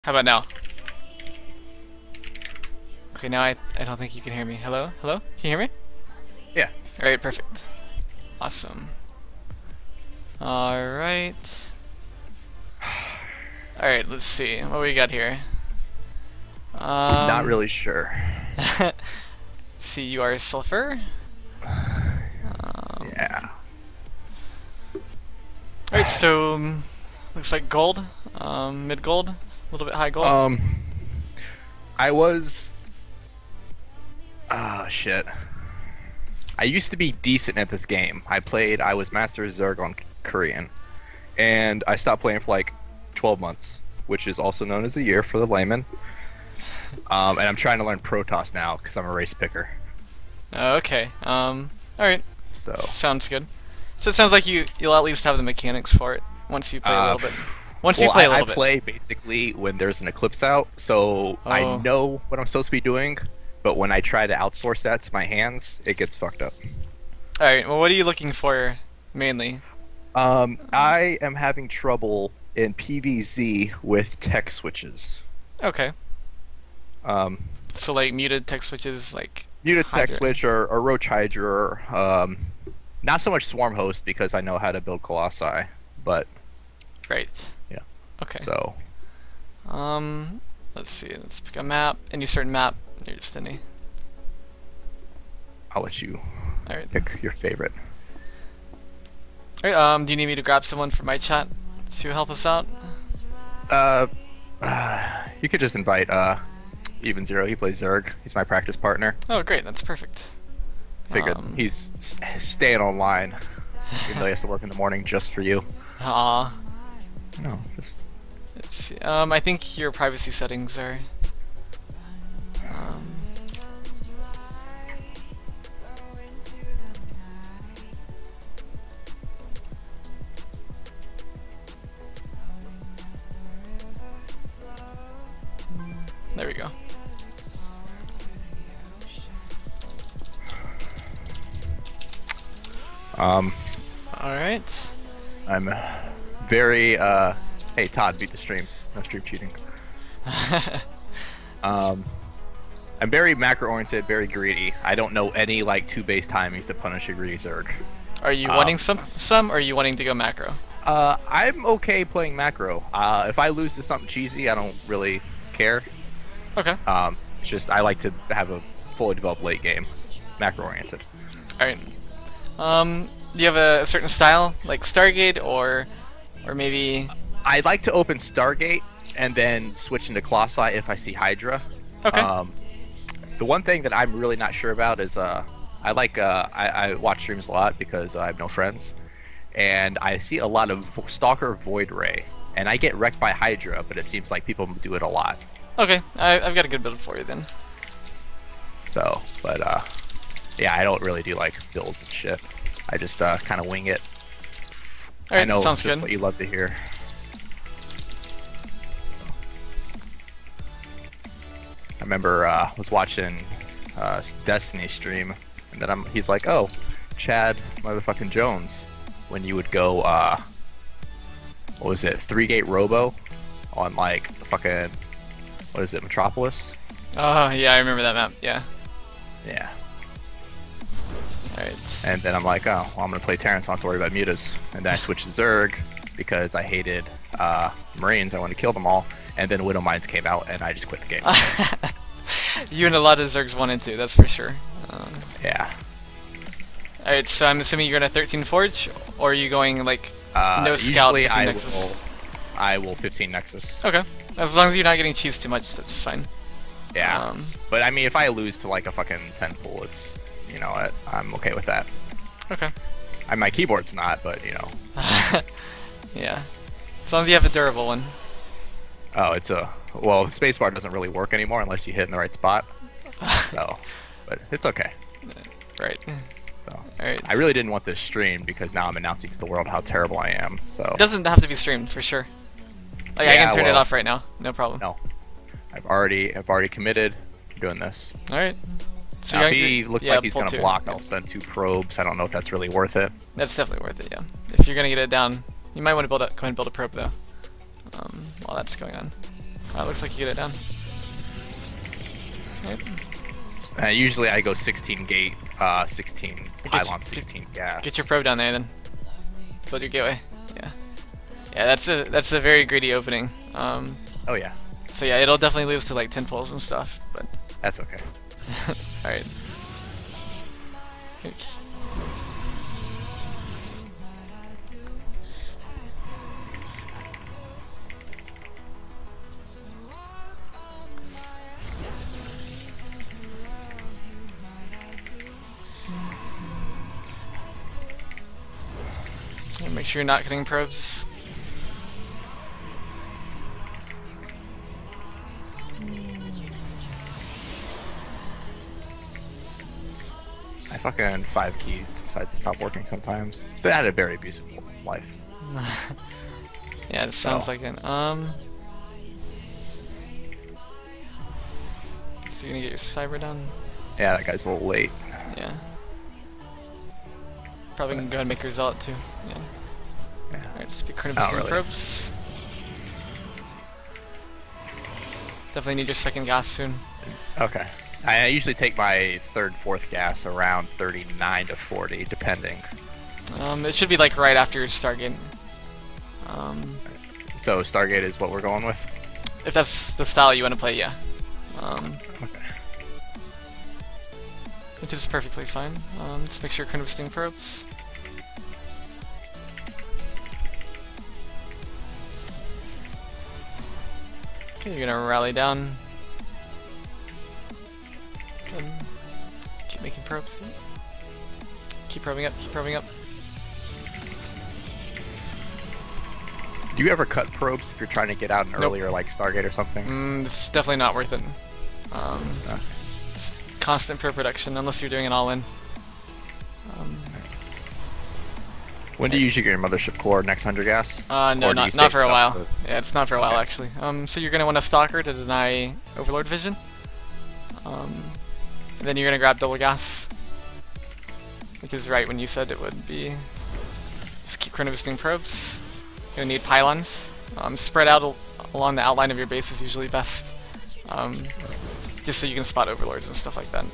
How about now? Okay, now I don't think you can hear me. Hello? Hello? Can you hear me? Yeah. Alright, perfect. Awesome. Alright. Alright, let's see. What we got here? Not really sure. See, you are Sulfur? Yeah. Alright, so looks like gold. Mid gold? A little bit high gold? I was... Ah, shit. I used to be decent at this game. I was Master Zerg on Korean. And I stopped playing for like 12 months, which is also known as a year for the layman. And I'm trying to learn Protoss now, because I'm a race picker. Okay. Alright. So... Sounds good. So it sounds like you'll at least have the mechanics for it once you play a little bit. I play basically when there's an eclipse out, so I know what I'm supposed to be doing, but when I try to outsource that to my hands, it gets fucked up. Alright, well what are you looking for mainly? I am having trouble in PvZ with tech switches. Okay. So like muted tech switches, like muted tech Hydra. switch or Roach Hydra, not so much Swarm Host because I know how to build Colossi, but right. Yeah. Okay. So let's see, let's pick a map. Any certain map near Destiny. I'll let you Alright. pick your favorite. Alright, do you need me to grab someone from my chat to help us out? You could just invite Even Zero. He plays Zerg. He's my practice partner. Oh great, that's perfect. Figured he's staying online, even though he has to work in the morning just for you. Aw. No, just... Let's see. I think your privacy settings are... There we go. Alright. I'm very, hey Todd, beat the stream. No stream cheating. I'm very macro-oriented, very greedy. I don't know any, like, 2-base timings to punish a greedy Zerg. Are you wanting some, or are you wanting to go macro? I'm okay playing macro. If I lose to something cheesy, I don't really care. Okay. It's just, I like to have a fully developed late game. Macro-oriented. Alright. Do you have a certain style, like Stargate, or maybe... I'd like to open Stargate and then switch into Colossi if I see Hydra. Okay. The one thing that I'm really not sure about is I watch streams a lot because I have no friends, and I see a lot of Stalker Void Ray, and I get wrecked by Hydra, but it seems like people do it a lot. Okay, I've got a good build for you then. So, but yeah, I don't really do like builds and shit. I just kind of wing it. Alright, I know sounds it's just good. what you love to hear. I remember was watching Destiny stream, and then he's like, "Oh, Chad, motherfucking Jones, when you would go, what was it, 3-gate Robo on like fucking, what is it, Metropolis?" Oh yeah, I remember that map. Yeah. Yeah. Alright. And then I'm like, oh, well, I'm gonna play Terrence. I don't have to worry about mutas. And then I switched to Zerg because I hated Marines. I wanted to kill them all. And then Widow Mines came out, and I just quit the game. You and a lot of Zergs 1 and 2, that's for sure. Yeah. Alright, so I'm assuming you're gonna 13 Forge, or are you going like no scout 15 Nexus? I will 15 Nexus. Okay. As long as you're not getting cheesed too much, that's fine. Yeah. But I mean, if I lose to like a fucking 10 pool, it's, you know, I'm okay with that. Okay. My keyboard's not, but you know. Yeah. As long as you have a durable one. Oh, well, the spacebar doesn't really work anymore unless you hit in the right spot. So, but it's okay. Right. So, Alright. I really didn't want this streamed because now I'm announcing to the world how terrible I am. So. It doesn't have to be streamed for sure. Like I can turn it off right now, no problem. No. I've already committed to doing this. Alright. So now, if he looks like he's gonna block, I'll send 2 probes. I don't know if that's really worth it. That's definitely worth it, yeah. If you're gonna get it down, you might want to go ahead and build a probe though. While that's going on. Looks like you get it down. Right. Usually I go 16 gate, 16 pylon, 16 gas. Get your probe down there then. Build your gateway. Yeah. Yeah, that's a very greedy opening. Oh yeah. So yeah, it'll definitely lose to like 10 pulls and stuff, but that's okay. Alright. Oops. Make sure you're not getting probes. My fucking 5 key decides to stop working sometimes. It's been had a very abusive life. Yeah, it sounds like it. So you're gonna get your cyber done? Yeah, that guy's a little late. Yeah. Probably can go ahead and make your zealot too. Yeah. Alright, just be current probes. Definitely need your second gas soon. Okay. I usually take my third, fourth gas around 39 to 40, depending. It should be like right after Stargate. So Stargate is what we're going with? If that's the style you want to play, yeah. Okay. Which is perfectly fine. Just make sure you're harvesting probes. Okay, you're gonna rally down. Good. Keep making probes. Keep probing up, keep probing up. Do you ever cut probes if you're trying to get out an earlier, like Stargate or something? It's definitely not worth it. Constant probe production, unless you're doing it all in. When do you usually get your mothership core? Next 100 gas? No, not for a while. Yeah, it's not for a while actually. So you're gonna want a stalker to deny Overlord vision. And then you're gonna grab double gas, which is right when you said it would be. Just keep chronovisiting probes. You're gonna need pylons. Spread out along the outline of your base is usually best, just so you can spot overlords and stuff like that.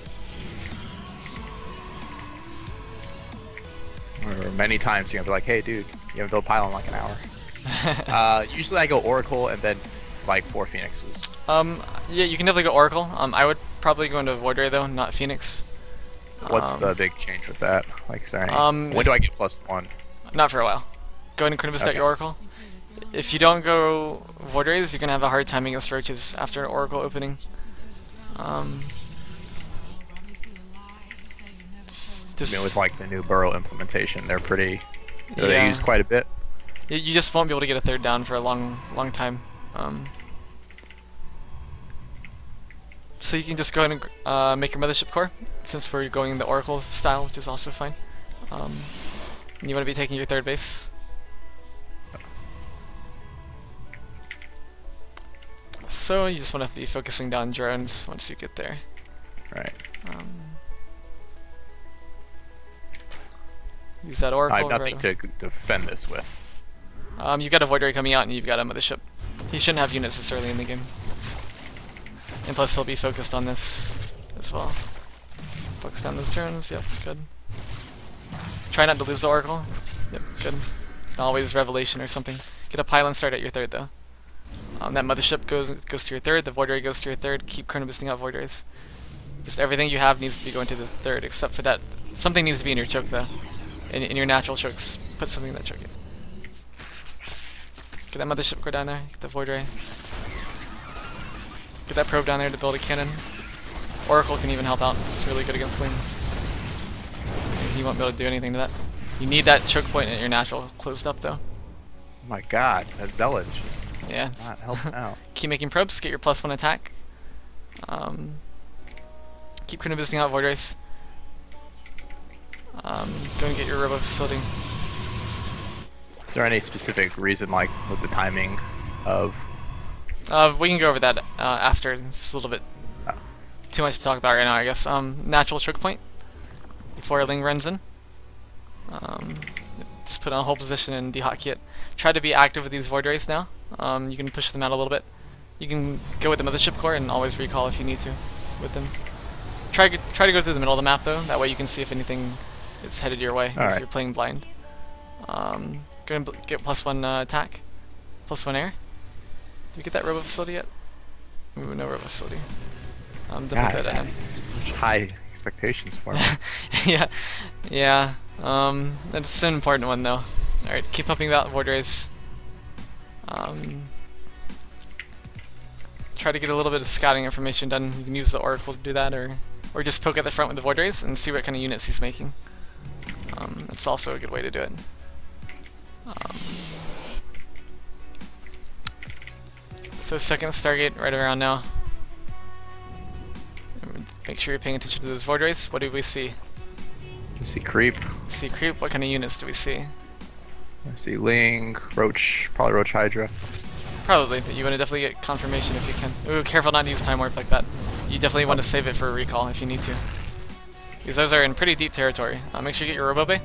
Or many times you're gonna be like, hey dude, you haven't built pylon in like an hour. Usually I go Oracle and then like 4 Phoenixes. Yeah, you can definitely go Oracle. I would probably go into Void Ray though, not Phoenix. What's the big change with that? Like, sorry. When do I get +1? Not for a while. Go ahead and Chronovist out your Oracle. If you don't go Void Rays, you're gonna have a hard time against roaches after an Oracle opening. Just with like the new burrow implementation, they're pretty. They use quite a bit. You just won't be able to get a third down for a long time. So you can just go ahead and make your mothership core, since we're going the Oracle style, which is also fine. And you want to be taking your third base. So you just want to be focusing down drones once you get there. Right. Use that Oracle. I have nothing to defend this with. You've got a Void Ray coming out and you've got a mothership. He shouldn't have units this early in the game. And plus he'll be focused on this as well. Focus on those turns, yep, good. Try not to lose the Oracle. Yep, good. And always Revelation or something. Get a pylon start at your third though. That mothership goes to your third, the Void Ray goes to your third, keep chronoboosting out Void Rays. Just everything you have needs to be going to the third, except for that. Something needs to be in your choke though. In your natural chokes, put something in that choke. Get that mothership core down there, get the Void Ray. Get that probe down there to build a cannon. Oracle can even help out, it's really good against slings. He won't be able to do anything to that. You need that choke point in your natural closed up though. Oh my god, that zealot yeah. Not helping out. Keep making probes, get your +1 attack. Keep chronoboosting out Void Rays. Go and get your robo facility. Is there any specific reason, like, with the timing of... we can go over that after. It's a little bit too much to talk about right now, I guess. Natural choke point before a Ling runs in. Just put on a hold position and dehotkey it. Try to be active with these Void Rays now. You can push them out a little bit. You can go with the mothership core and always recall if you need to with them. Try to go through the middle of the map though. That way you can see if anything is headed your way if you're playing blind. Gonna get +1 attack, +1 air. Did we get that robo facility yet? Ooh, no robo facility. Definitely that in. Such high expectations for me. yeah. That's an important one though. All right, keep pumping out void rays. Try to get a little bit of scouting information done. You can use the oracle to do that, or just poke at the front with the void rays and see what kind of units he's making. That's also a good way to do it. So second Stargate right around now. Make sure you're paying attention to those void rays. What do we see? We see creep. See creep. What kind of units do we see? I see Ling, Roach, probably Roach Hydra. Probably, but you want to definitely get confirmation if you can. Ooh, careful not to use time warp like that. You definitely want to save it for a recall if you need to. Because those are in pretty deep territory. Make sure you get your Robo Bay.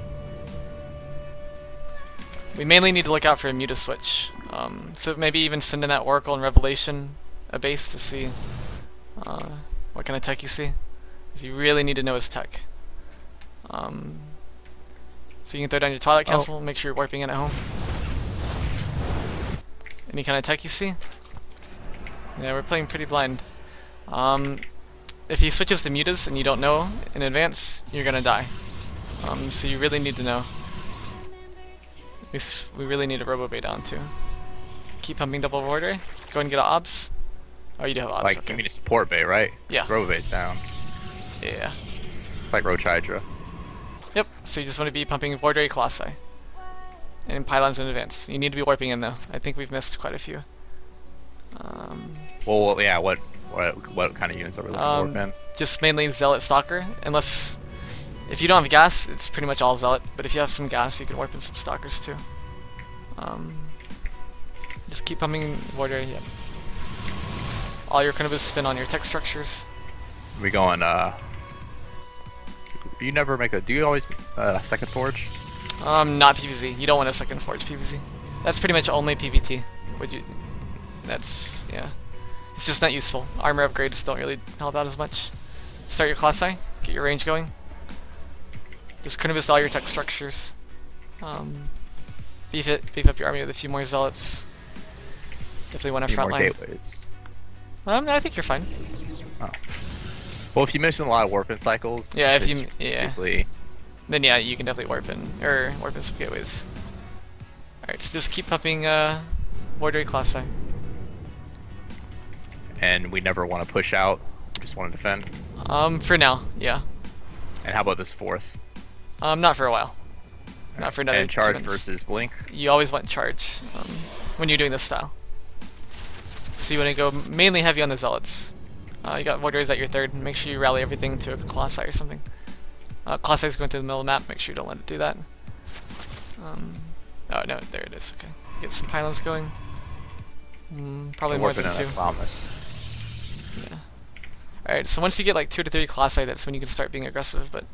We mainly need to look out for a Muta switch. So maybe even send in that Oracle and Revelation a base to see what kind of tech you see. Because you really need to know his tech. So you can throw down your Twilight Council, make sure you're warping in at home. Any kind of tech you see? Yeah, we're playing pretty blind. If he switches to mutas and you don't know in advance, you're gonna die. So you really need to know. We really need a Robo Bay down too. Keep pumping double void ray. Go and get obs. Oh, you do have obs. Like, okay. you mean a support bay, right? Yeah. Robo Bay's down. Yeah. It's like Roach Hydra. Yep. So you just want to be pumping void ray Colossi. And pylons in advance. You need to be warping in though. I think we've missed quite a few. Well, yeah. What kind of units are we looking to warp in? Just mainly Zealot Stalker. Unless if you don't have gas, it's pretty much all Zealot. But if you have some gas, you can warp in some Stalkers too. Just keep pumping void ray. Yep. All your Carnivus spin on your tech structures. We going? You never make a. Do you always second forge? Not PvZ. You don't want a second forge PvZ. That's pretty much only PvT. Yeah. It's just not useful. Armor upgrades don't really help out as much. Start your Colossi. Get your range going. Just Carnivus all your tech structures. Beef up your army with a few more zealots. Definitely want a front line. Gateways. I think you're fine. Oh. Well, if you miss a lot of warp-in cycles, yeah, then yeah, you can definitely warp in some gateways. Alright, so just keep pumping void ray Colossi. And we never want to push out, just want to defend. For now, yeah. And how about this fourth? Not for a while. Not for another. And charge versus blink. You always want charge when you're doing this style. So you want to go mainly heavy on the zealots. You got void rays at your third. Make sure you rally everything to a Colossi or something. Colossi is going through the middle of the map. Make sure you don't let it do that. Oh no, there it is. Okay, get some pylons going. Probably more than 2. Yeah. All right. So once you get like 2 to 3 Colossi, that's when you can start being aggressive. But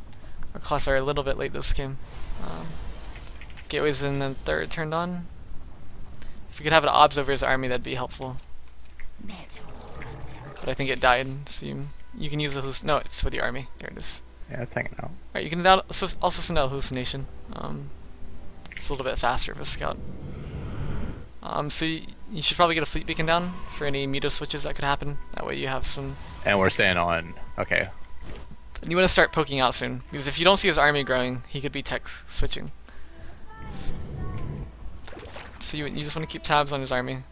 our Colossi are a little bit late this game. Gateways in the third turned on. If we could have an obs over his army, that'd be helpful. But I think it died, so you can use the no, it's with the army. There it is. Yeah, it's hanging out. Alright, you can also send out hallucination. It's a little bit faster for a scout. So you should probably get a fleet beacon down for any Muta switches that could happen. That way you have some. And we're staying on. Okay. And you want to start poking out soon, because if you don't see his army growing, he could be tech switching. So you just want to keep tabs on his army.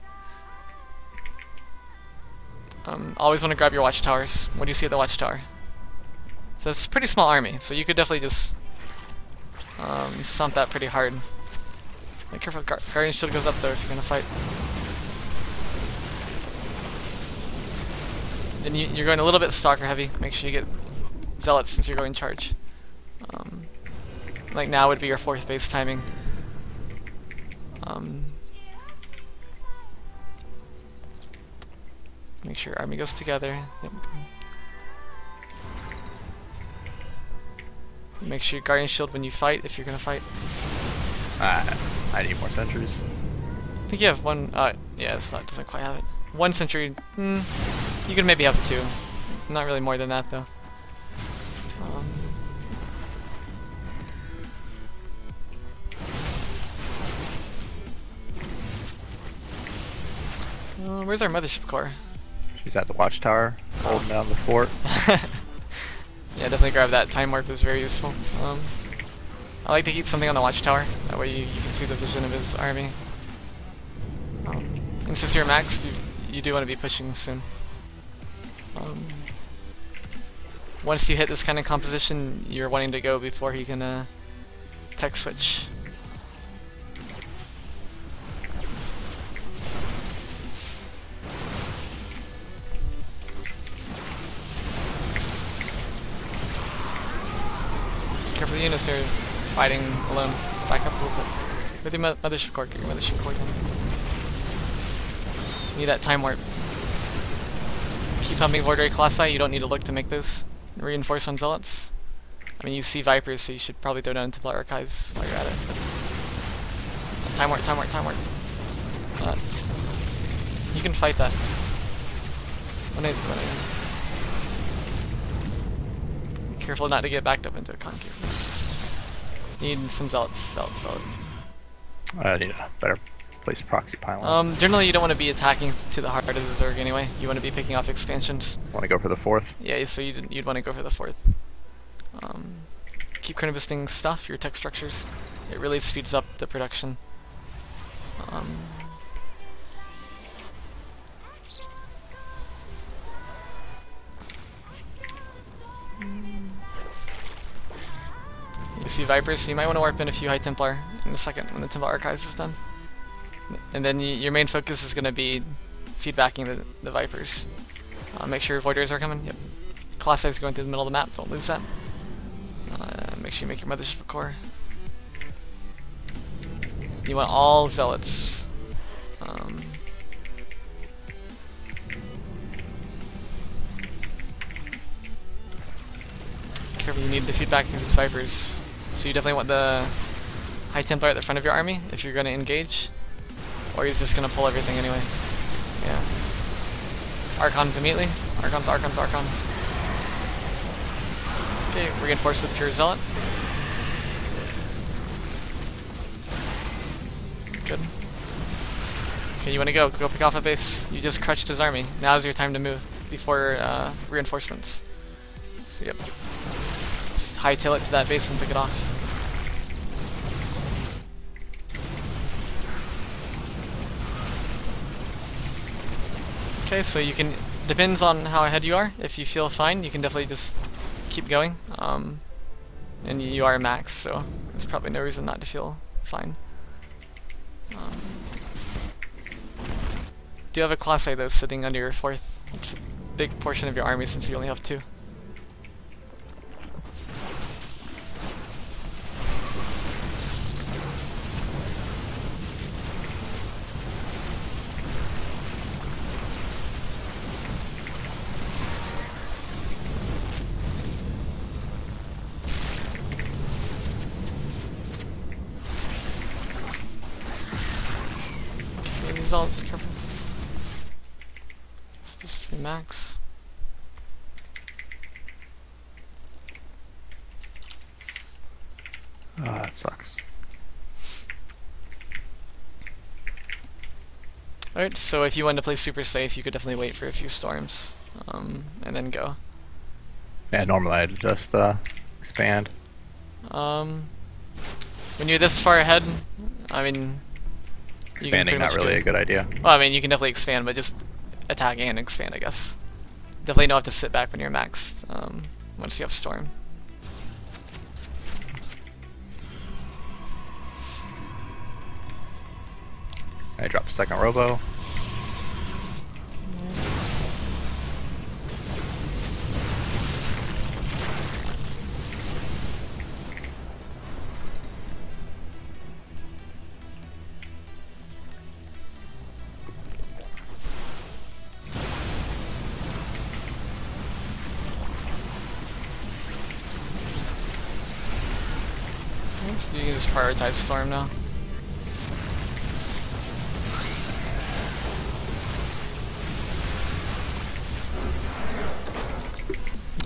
Always want to grab your watchtowers. What do you see at the watchtower? So it's a pretty small army, so you could definitely just stomp that pretty hard. Be careful, Guardian Shield goes up though if you're gonna fight. Then you're going a little bit Stalker heavy. Make sure you get Zealots since you're going charge. Like now would be your 4th base timing. Make sure your army goes together. Yep. Make sure you Guardian Shield when you fight, if you're gonna fight. I need more sentries. I think you have one. Yeah, it's not. Doesn't quite have it. 1 sentry. You could maybe have 2. Not really more than that though. Where's our mothership core? She's at the watchtower, holding down the fort. Yeah, definitely grab that. Time warp is very useful. I like to keep something on the watchtower. That way you can see the vision of his army. And since you're maxed, you do want to be pushing soon. Once you hit this kind of composition, you're wanting to go before he can tech switch. Careful, the units are fighting alone. Back up a little bit. With your mothership core, get your mothership core down. Need that time warp. Keep pumping Void Colossi, you don't need to look to make those. Reinforce on Zealots. I mean, you see Vipers, so you should probably throw down Templar Archives while you're at it. Time warp, time warp, time warp. You can fight that. Be careful not to get backed up into a concave. Need some Zealots. I need a better place proxy pylon. Generally you don't want to be attacking to the heart of the Zerg anyway. You want to be picking off expansions. Want to go for the 4th? Yeah, so you'd want to go for the 4th. Keep chronobusting stuff, your tech structures. It really speeds up the production. You see Vipers, so you might want to warp in a few High Templar in a second when the Templar Archives is done. And then your main focus is going to be feedbacking the Vipers. Make sure your Void Rays are coming. Yep. Colossi is going through the middle of the map, don't lose that. Make sure you make your mothership core. You want all Zealots. Careful, you need to feed back into the Vipers. So you definitely want the High Templar at the front of your army if you're going to engage. Or he's just going to pull everything anyway. Yeah. Archons immediately. Archons. Okay, reinforce with pure Zealot. Good. Okay, you want to go pick off a base. You just crushed his army. Now's your time to move before reinforcements. So yep. Just hightail it to that base and pick it off. Okay, so you can, depends on how ahead you are. If you feel fine, you can definitely just keep going. And you are max, so there's probably no reason not to feel fine. Do you have a Colossi though sitting under your 4th? It's a big portion of your army since you only have 2. Results, careful. Just be max. Oh, that sucks. Alright, so if you wanted to play super safe, you could definitely wait for a few storms, and then go. Yeah, normally I'd just expand. When you're this far ahead, I mean, Expanding not really a good idea. Well, I mean, you can definitely expand, but just attack and expand, I guess. Definitely don't have to sit back when you're maxed, once you have storm. I drop a second robo. So you can just prioritize storm now.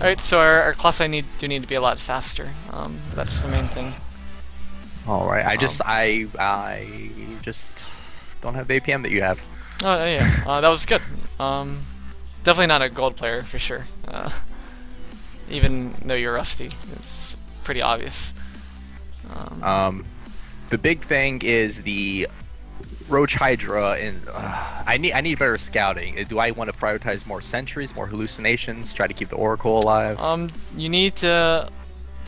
Alright, so our class do need to be a lot faster. That's the main thing. All right. I just don't have the APM that you have. Oh yeah, that was good. Definitely not a gold player for sure. Even though you're rusty, it's pretty obvious. The big thing is the Roach Hydra, and I need better scouting. Do I want to prioritize more sentries, more hallucinations, try to keep the Oracle alive? You need to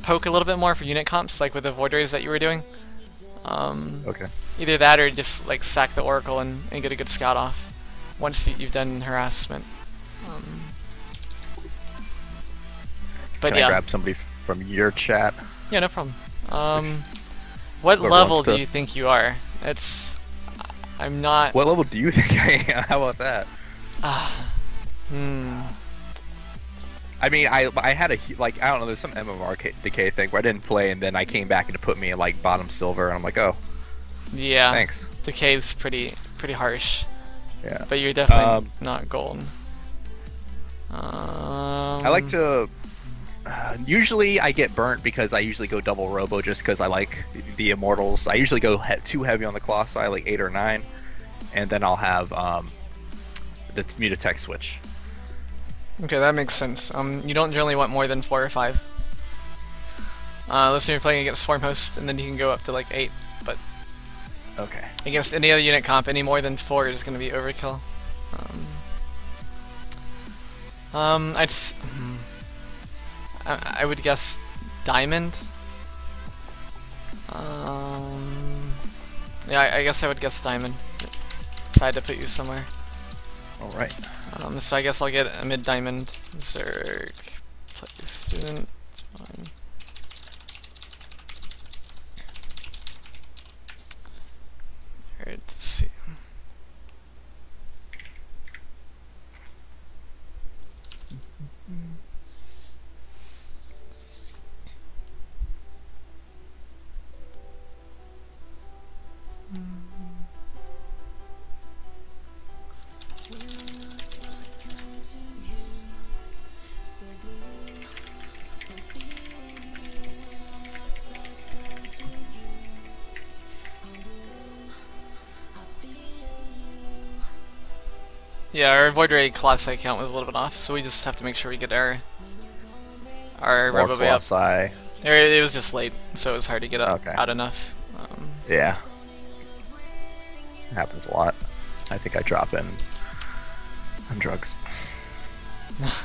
poke a little bit more for unit comps, like with the Void Rays that you were doing. Okay. Either that or just like sack the Oracle and get a good scout off once you've done harassment. But Can yeah. I grab somebody from your chat? Yeah, no problem. What level do you think you are? I'm not. What level do you think I am? How about that? I mean, I had I don't know, there's some MMR decay thing where I didn't play, and then I came back and it put me in like bottom silver, and I'm like, oh. Yeah. Thanks. Decay's pretty harsh. Yeah. But you're definitely not gold. I like to. Usually I get burnt because I usually go double robo just because I like the immortals. I usually go too heavy on the claw side, like 8 or 9, and then I'll have the mutatech switch. Okay, that makes sense. You don't generally want more than 4 or 5. Unless you're playing against Swarm Host, and then you can go up to like 8. But okay. Against any other unit comp, any more than 4 is going to be overkill. I would guess Diamond. Yeah, I guess I would guess Diamond if I had to put you somewhere. Alright. So I guess I'll get a mid-diamond. Zerg. Play student. Fine. Alright, let's see. Yeah, our Void Ray Colossi count was a little bit off, so we just have to make sure we get our Robo Bay up. It was just late, so it was hard to get out enough. Yeah. It happens a lot. I think I drop in on drugs. Let's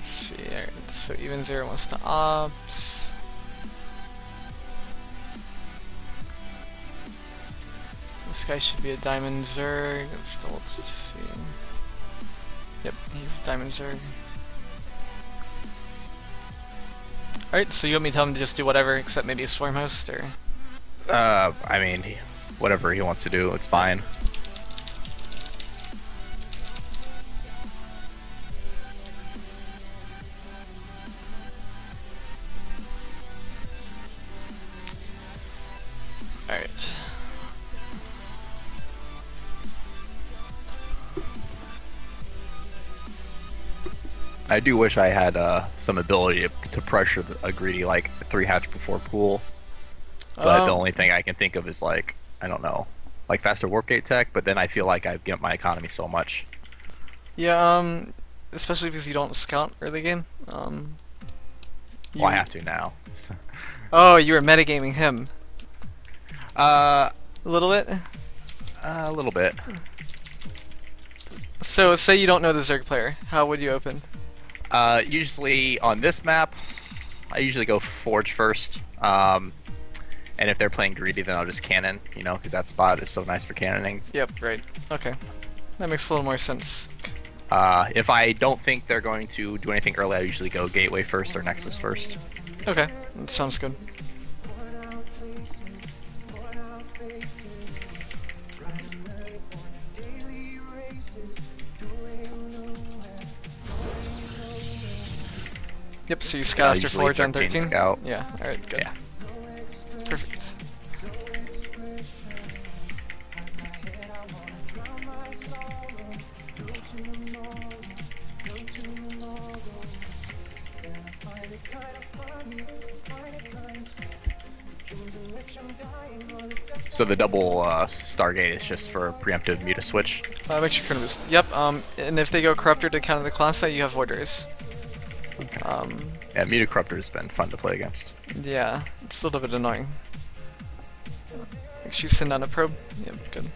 see, alright, so even 0 wants to ops. This guy should be a Diamond Zerg. Let's double see. Yep, he's a Diamond Zerg. Alright, so you want me to tell him to just do whatever except maybe a Swarm Host, or? I mean, whatever he wants to do, it's fine. Alright. I do wish I had some ability to pressure a greedy like 3 hatch before pool, but the only thing I can think of is like, I don't know, like faster warp gate tech, but then I feel like I get my economy so much. Yeah, especially because you don't scout early game. Well, I have to now. Oh, you were metagaming him. A little bit? A little bit. So, say you don't know the Zerg player, how would you open? Usually on this map, I usually go Forge first. And if they're playing greedy, then I'll just cannon, you know, because that spot is so nice for cannoning. Yep, right. Okay. That makes a little more sense. If I don't think they're going to do anything early, I usually go Gateway first or Nexus first. Okay, that sounds good. Yep, so you scout after Forge on 13? Scout. Yeah, alright, good. Yeah. Perfect. So the double Stargate is just for preemptive muta switch. Make sure boost. Yep. And if they go Corruptor to counter the class, you have Void Rays. Okay. Yeah, muta Corruptor has been fun to play against. Yeah, it's a little bit annoying. Make sure you send down a probe. Yep, good.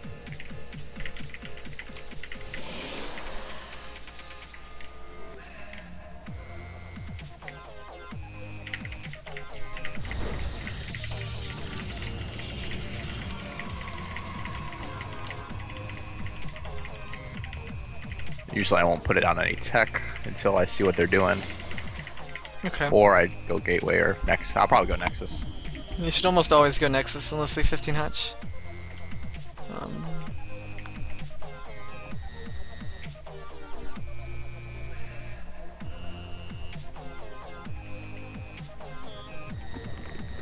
Usually I won't put it on any tech until I see what they're doing. Okay. Or I go Gateway or Nexus. I'll probably go Nexus. You should almost always go Nexus unless they 15 hatch.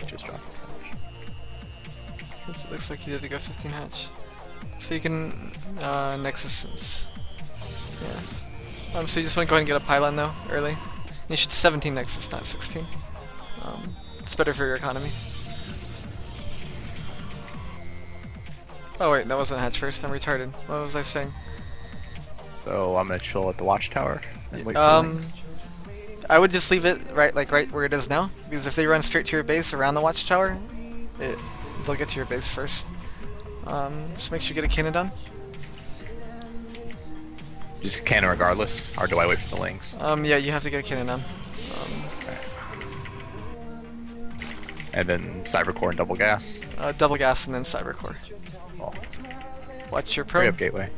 Just drop this hatch. It looks like you did to go 15 hatch. So you can Nexus. Yeah. So you just want to go ahead and get a pylon though early. You should 17 Nexus, not 16. It's better for your economy. Oh wait, that wasn't hatch first. I'm retarded. What was I saying? So I'm gonna chill at the watchtower and wait for things. I would just leave it right where it is now, because if they run straight to your base around the watchtower, they'll get to your base first. Just make sure you get a cannon done. Just cannon regardless, or do I wait for the links? Yeah, you have to get a cannon done. Okay. And then Cybercore and double gas. Double gas and then Cybercore. Oh. Watch your Hurry probe. up, Gateway.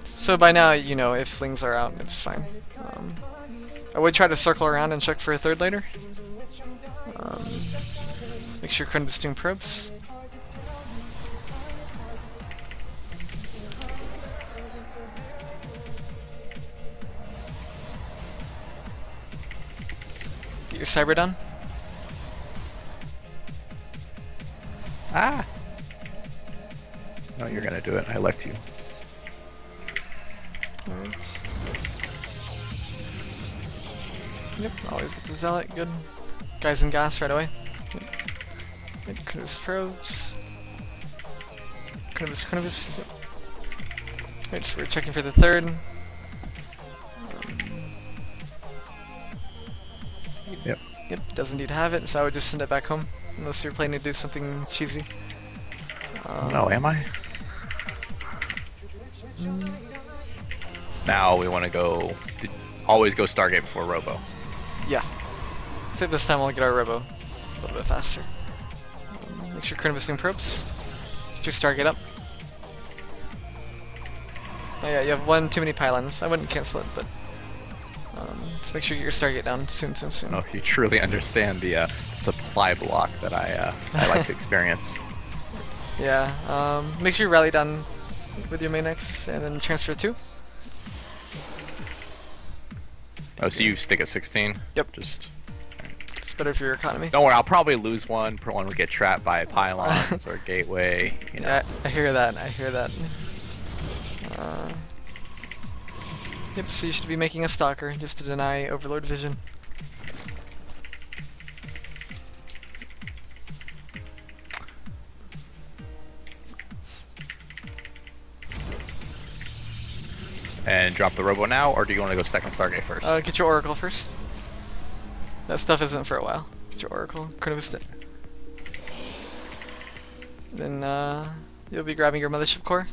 So by now, you know, if flings are out, it's fine. I would try to circle around and check for a third later. Make sure Kryn is doing probes. Get your cyber done. Ah! No, you're gonna do it. I elect you. Alright. Yep, always get the zealot, good. Guys in gas right away. Yep. Kratos probes. Kratos. Yep. Alright, so we're checking for the third. Yep. Yep, does indeed have it, so I would just send it back home. Unless you're planning to do something cheesy. No, am I? Now we want to go. Always go Stargate before Robo. Yeah. I think this time we'll get our Robo a little bit faster. Make sure Kratos doing probes. Get your Stargate up. Oh yeah, you have one too many pylons. I wouldn't cancel it, but just make sure you get your Stargate down soon. I don't know if you truly understand the supply block that I like to experience. Yeah. Make sure you rally down with your main X and then transfer 2. Oh, so you stick at 16? Yep. It's better for your economy. Don't worry, I'll probably lose one. One will get trapped by pylons or gateway. You know. Yeah, I hear that. Yep, so you should be making a stalker just to deny Overlord vision. And drop the Robo now, or do you want to go second Stargate first? Get your Oracle first. That stuff isn't for a while. Get your Oracle. Kratos it. Then you'll be grabbing your Mothership Core.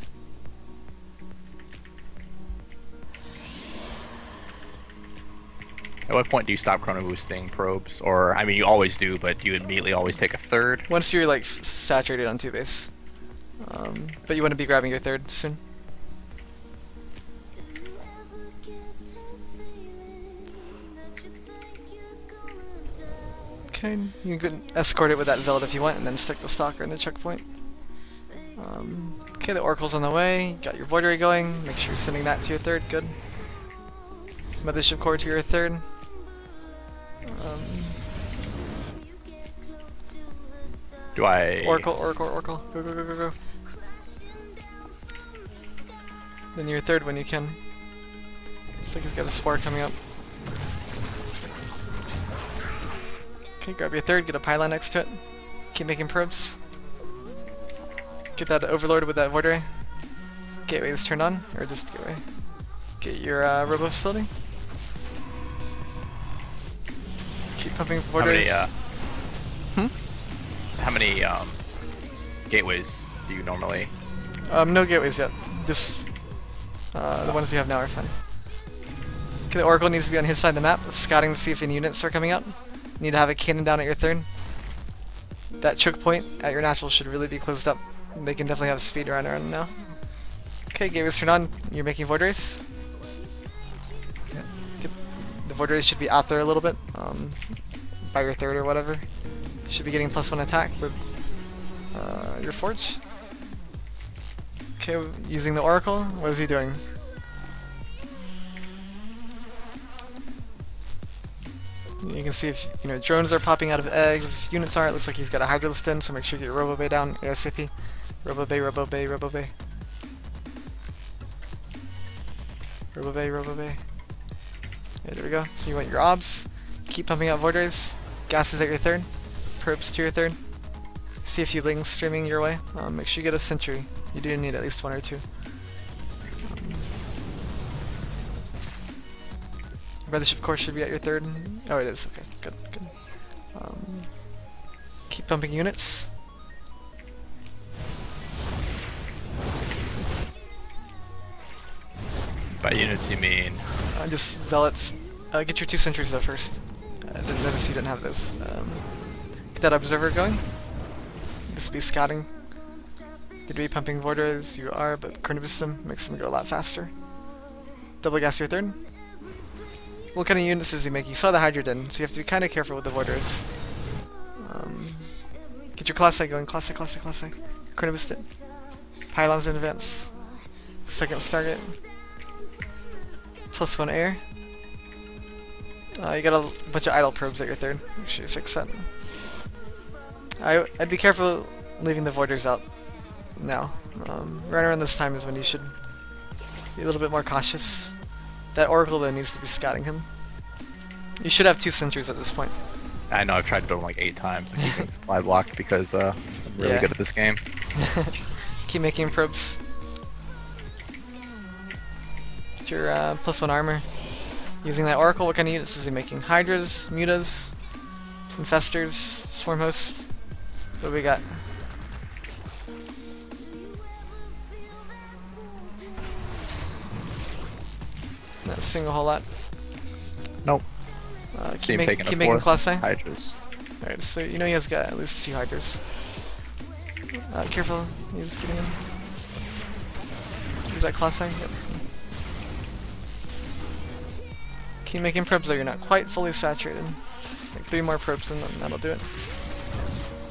At what point do you stop chrono boosting probes? Or, I mean, you always do, but you immediately always take a third? Once you're like saturated on 2 base. But you want to be grabbing your third soon. Okay, you can escort it with that Zealot if you want, and then stick the Stalker in the checkpoint. Okay, the Oracle's on the way. Got your Void Ray going. Make sure you're sending that to your third. Good. Mothership Core to your third. Do I... Oracle. Go. Then your third when you can. Looks like he's got a Spore coming up. Okay, grab your third, get a pylon next to it. Keep making probes. Get that Overlord with that Void Ray. Gateways turned on, or just gateway. Get your Robo Facility. Keep pumping Void Rays. How many gateways do you normally? No gateways yet. Just the ones we have now are fine. Okay, the Oracle needs to be on his side of the map, scouting to see if any units are coming out. You need to have a cannon down at your third. That choke point at your natural should really be closed up. They can definitely have speed around now. Okay, gateways turned on. You're making Void Rays. Yeah. The Void Rays should be out there a little bit, by your third or whatever. Should be getting +1 attack with your Forge. Okay, using the Oracle. What is he doing? You can see if drones are popping out of eggs. If units are, it looks like he's got a Hydralisk in, so make sure you get your Robo Bay down ASAP. Robo Bay, Robo Bay, Robo Bay. Robo Bay, Robo Bay. Yeah, there we go. So you want your obs. Keep pumping out Void Rays. Gases at your third. Probes to your third. See a few lings streaming your way. Make sure you get a sentry. You do need at least 1 or 2. Brothership Core should be at your third. Oh, it is. Okay, good, good. Keep pumping units. By units you mean? Just zealots. Get your 2 sentries though first. I didn't notice you didn't have those. Get that observer going. Just be scouting. Need to be pumping Void Rays, you are, but Chronoboost them makes them go a lot faster. Double gas your third. What kind of units is he making? You saw the Hydra den, so you have to be kind of careful with the Void Rays. Get your Classic going. Classic. Chronoboost it. Pylons in advance. Second Stargate. +1 air. You got a bunch of idle probes at your third. Make sure you fix that. I'd be careful leaving the Voiders out now. Right around this time is when you should be a little bit more cautious. That Oracle though needs to be scouting him. You should have 2 sentries at this point. I know, I've tried to build them like 8 times. I keep getting supply blocked because I'm really good at this game. Keep making probes. Get your +1 armor. Using that Oracle, what kind of units is he making? Hydras, Mutas, Infestors, Swarm Host. What do we got? Not seeing a whole lot. Nope. Keep making Class A. Hydras. Alright, so you know he has got at least a few Hydras. Careful, he's getting in. Is that Class A? Yep. Keep making probes though, you're not quite fully saturated. Like 3 more probes and then that'll do it.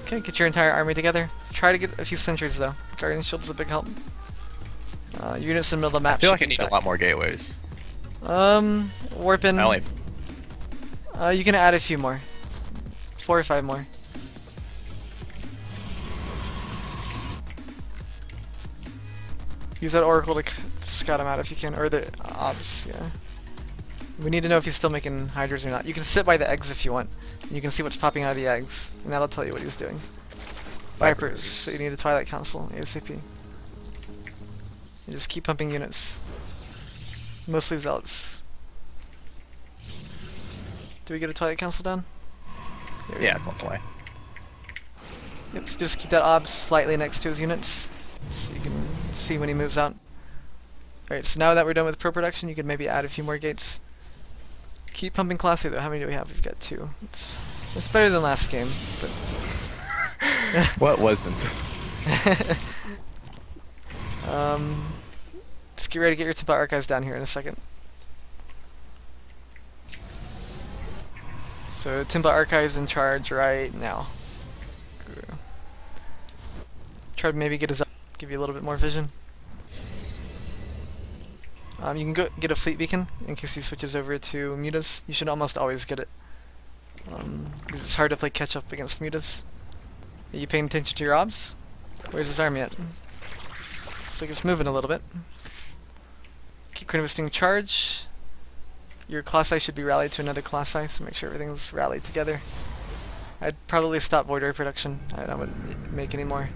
Okay, get your entire army together. Try to get a few sentries though. Guardian Shield's a big help. Units in the middle of the map. I feel like I need a lot more gateways. Warp in. You can add a few more. 4 or 5 more. Use that Oracle to scout him out if you can, or the Obs, yeah. We need to know if he's still making Hydras or not. You can sit by the eggs if you want. And you can see what's popping out of the eggs, and that'll tell you what he's doing. Vipers, so you need a Twilight Council, ASAP. You just keep pumping units. Mostly Zealots. Do we get a Twilight Council down? Yeah, it's on the way. Yep, so just keep that Obs slightly next to his units, so you can see when he moves out. Alright, so now that we're done with pro production, you can maybe add a few more gates. Keep pumping Class A though. How many do we have? We've got 2. It's better than last game, but what wasn't? Just get ready to get your Temple Archives down here in a second. So Temple Archives in charge right now. Try to maybe get his up, give you a little bit more vision. You can go get a fleet beacon in case he switches over to Mutas. You should almost always get it. Because it's hard to play catch up against Mutas. Are you paying attention to your obs? Where's his army at? Looks like it's moving a little bit. Keep Chronoboosting charge. Your Class I should be rallied to another Class I, so make sure everything's rallied together. I'd probably stop Void Ray production. I wouldn't make any more.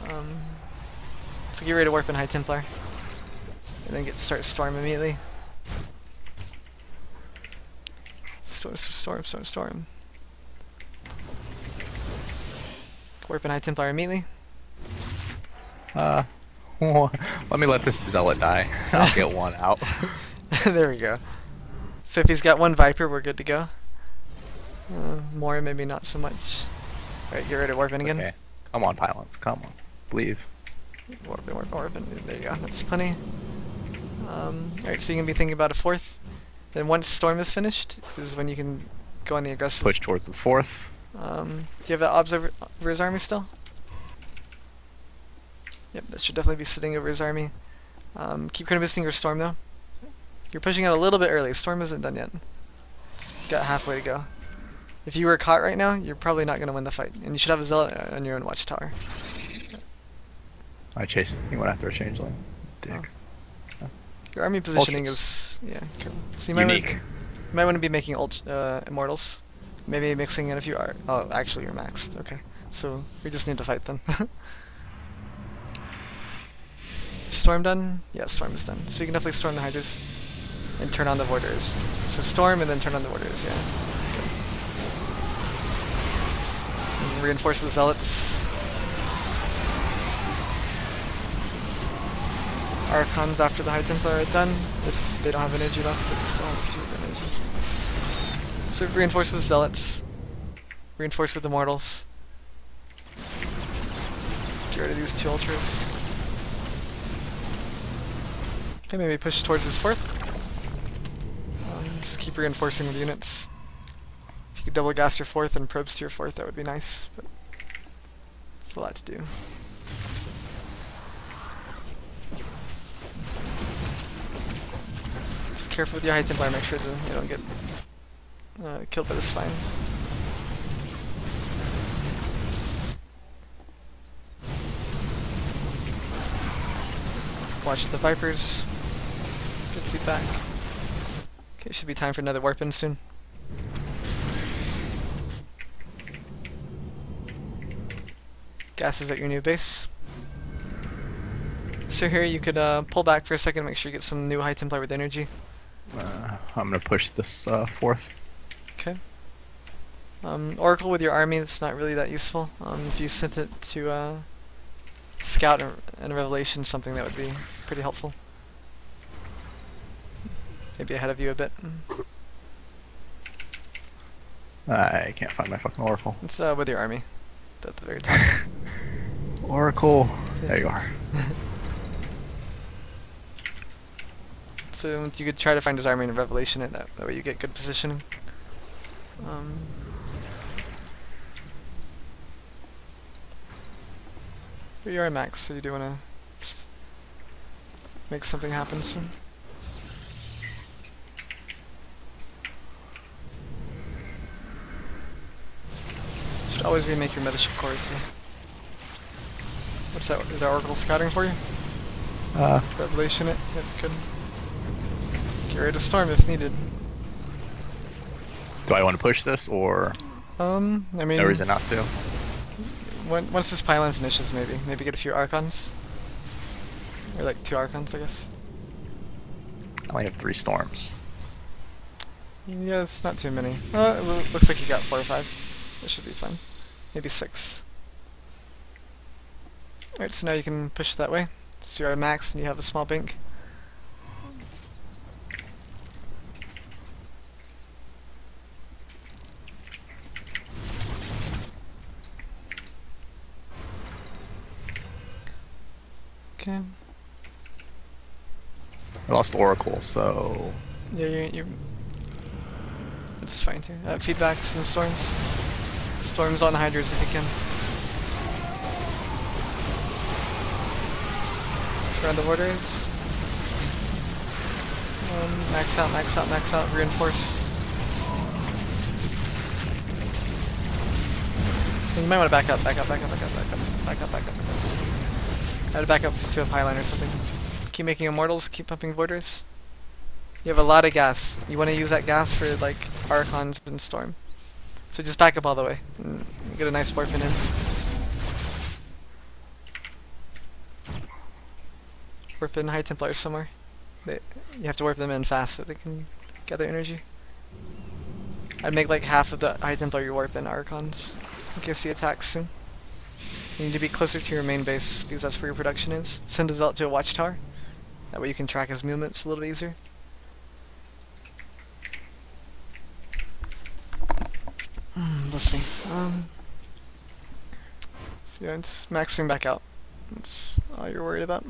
So get ready to warp in High Templar. And then start Storm immediately. Storm. Warp in High Templar immediately. Let me let this Zealot die. I'll get one out. There we go. So if he's got one Viper, we're good to go. More, maybe not so much. Alright, get ready to warp in again. Okay. Come on, Pylons. Come on. Believe. Warp in. There you go. That's plenty. Alright, so you're going to be thinking about a 4th. Then once Storm is finished, is when you can go on the aggressive. Push towards the 4th. Do you have the obs over his army still? Yep, that should definitely be sitting over his army. Keep boosting your Storm though. You're pushing out a little bit early. Storm isn't done yet. It's got halfway to go. If you were caught right now, you're probably not going to win the fight. And you should have a Zealot on your own watchtower. I chased. He went after a changeling. Dick. Oh. Your army positioning is so you unique. Might want to be making immortals. Maybe mixing in a few art. Oh, actually you're maxed. Okay, so we just need to fight then. Storm done? Yeah, Storm is done. So you can definitely storm the Hydras and turn on the Voiders. So Storm and then turn on the Voiders. Yeah. And reinforce with Zealots. Archons after the High Templar are done. If they don't have energy left, they still have 2 energy. So reinforce with Zealots. Reinforce with Immortals. Get rid of these 2 Ultras. Okay, maybe push towards his 4th. Just keep reinforcing with units. If you could double gas your 4th and probes to your 4th, that would be nice. But it's a lot to do. Careful with your High Templar, make sure that you don't get killed by the spines. Watch the Vipers. Good feedback. Okay, should be time for another warp in soon. Gas is at your new base. So here you could pull back for a second, make sure you get some new High Templar with energy. I'm gonna push this 4th. Okay. Oracle with your army, that's not really that useful. If you sent it to Scout and Revelation, something that would be pretty helpful. Maybe ahead of you a bit. I can't find my fucking Oracle. It's with your army. At the very top. Oracle. There you are. So you could try to find his army and Revelation it, that way you get good positioning. But you are max, so you do want to make something happen soon. Should always remake your mothership core too. What's that? Is that Oracle scouting for you? Revelation it? Yep, good. Get ready to storm if needed. Do I want to push this, or I mean, no reason not to? Once this pylon finishes, maybe get a few Archons, or like 2 Archons, I guess. I only have 3 storms. Yeah, it's not too many. It looks like you got 4 or 5. That should be fine. Maybe 6. Alright, so now you can push that way. So you're max and you have a small bank. Okay. I lost Oracle, so Yeah, you it's fine too. Feedbacks and storms. Storms on Hydras if you can. Around the borders. Max out, reinforce. You might want to back up. I had to back up to a pylon or something. Keep making immortals, keep pumping voiders. You have a lot of gas. You want to use that gas for like Archons and Storm. So just back up all the way and get a nice warp in. warp in High Templars somewhere. You have to warp them in fast so they can gather energy. I'd make like half of the High Templar you warp in Archons in case he attacks soon. You need to be closer to your main base because that's where your production is. Send a Zealot to a watchtower. That way you can track his movements a little bit easier. Let's see. So yeah, it's maxing back out. That's all you're worried about.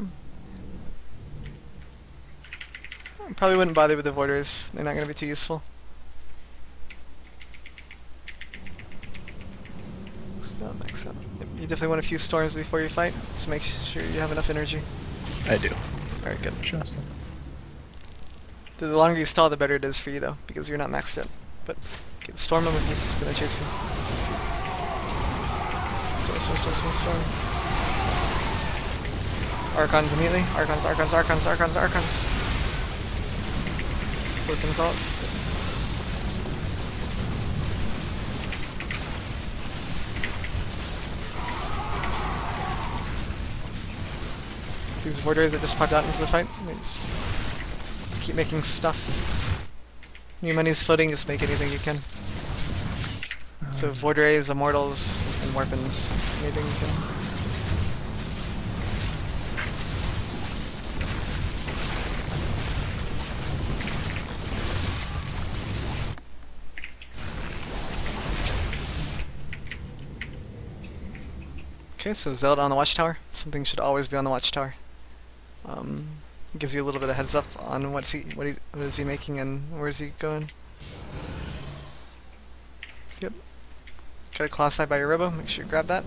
I probably wouldn't bother with the Voiders. They're not going to be too useful. So max out. Yep, you definitely want a few storms before you fight, so make sure you have enough energy. I do. Alright, good. Just. The longer you stall, the better it is for you, though, because you're not maxed yet. But storm him if he's going to chase you. Storm. Archons immediately. Archons. Working results. These Voiders that just popped out into the fight. They just keep making stuff. Your money's floating, just make anything you can. So Void Rays, Immortals, and Weapons. Anything you can. Okay, so Zealot on the watchtower. Something should always be on the watchtower. Gives you a little bit of heads up on what is he making and where is he going. Yep. Got a claw side by your robo. Make sure you grab that.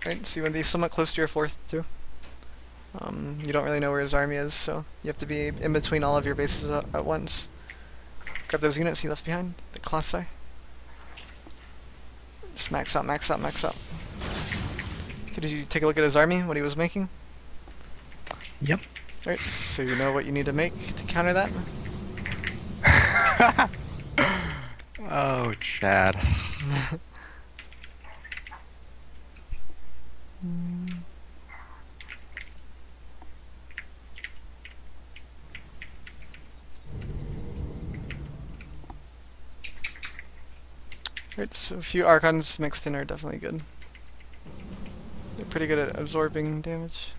Right, so you want to be somewhat close to your fourth too. You don't really know where his army is, so you have to be in between all of your bases at once. Grab those units he left behind, the Colossi. Just max out. Okay, did you take a look at his army, what he was making? Yep. Alright, so you know what you need to make to counter that? Oh, Chad. Right, so a few Archons mixed in are definitely good. They're pretty good at absorbing damage.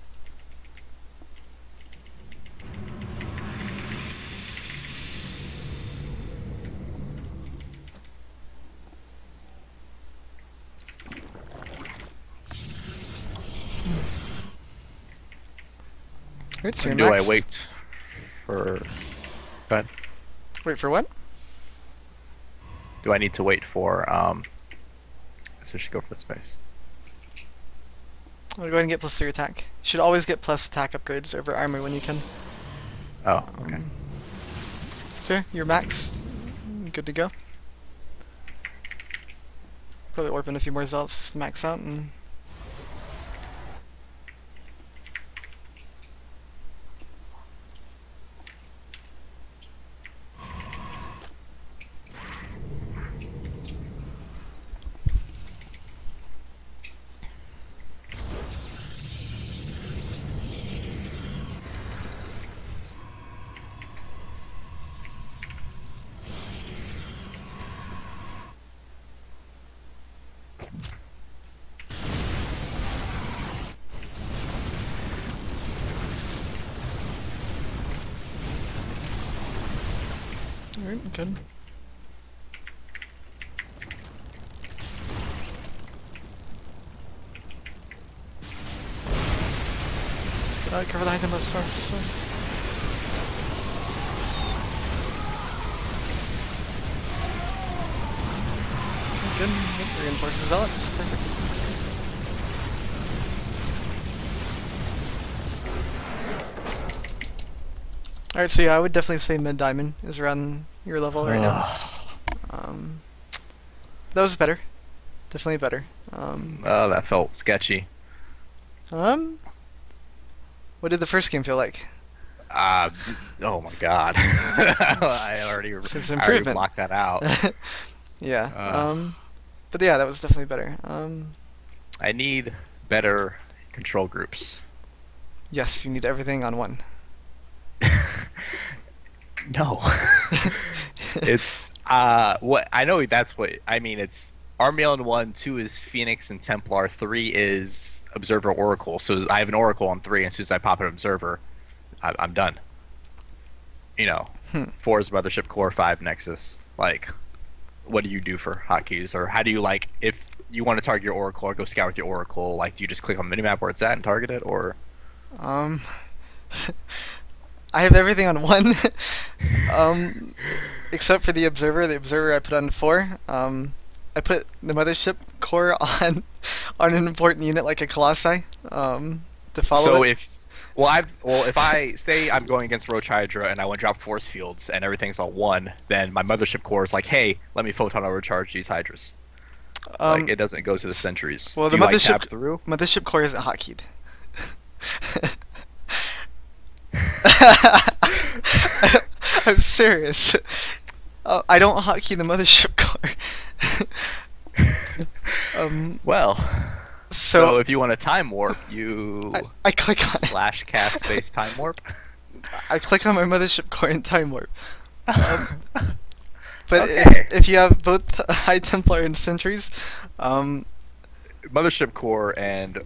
Right, so When you're do I next. wait for... Go ahead. Wait for what? Do I need to wait for, so I should go for the space. I'll go ahead and get +3 attack. You should always get plus attack upgrades over armor when you can. Oh, okay. So you're maxed. Good to go. Probably warp in a few more zealots just to max out and... Alright, good. Cover the high tempo storm. Good. Yep, reinforces zealots. Perfect. Alright, so yeah, I would definitely say mid diamond is around your level right now. That was better. Definitely better. Oh, that felt sketchy. What did the first game feel like? Oh my god. I already So it's I an already improvement. blocked that out. Yeah. Uh, But yeah, that was definitely better. I need better control groups. Yes, you need everything on one. No. It's what I know that's what I mean it's Army on 1, 2 is Phoenix and Templar, 3 is Observer Oracle. So I have an Oracle on 3 and as soon as I pop an Observer, I'm done. You know, Hmm. 4 is Mothership Core, 5 Nexus. Like what do you do for hotkeys or how do you like if you want to target your Oracle or go scout with your Oracle, like do you just click on the minimap where it's at and target it or Um, I have everything on one, except for the observer. The observer I put on 4. I put the mothership core on an important unit like a colossi, to follow so it. if I say I'm going against Roach Hydra and I want to drop force fields and everything's on 1, then my mothership core is like, hey, let me photon overcharge these hydras. Like it doesn't go to the sentries. Well, Do the you like mothership tab through? mothership core isn't hotkeyed. I'm serious. I don't hotkey the mothership core. Well, So so if you want a time warp, you I click on it. slash cast space time warp. I click on my mothership core in time warp. But Okay. if you have both High Templar and Sentries, Mothership core and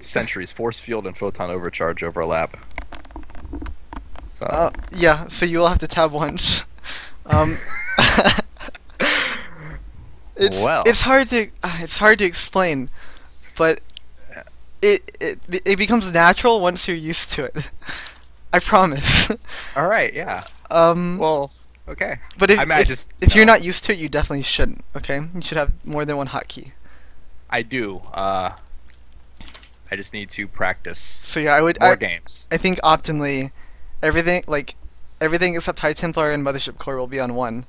sentries, force field and photon overcharge overlap. So yeah, so you will have to tab once. Um, Well. it's hard to explain, but it becomes natural once you're used to it. I promise. all right, yeah. Um, Well, okay. but if I mean, if you're not used to it, you definitely shouldn't. Okay, you should have more than one hotkey. I do. I just need to practice So yeah, more games. I think optimally, everything except High Templar and Mothership Core will be on one.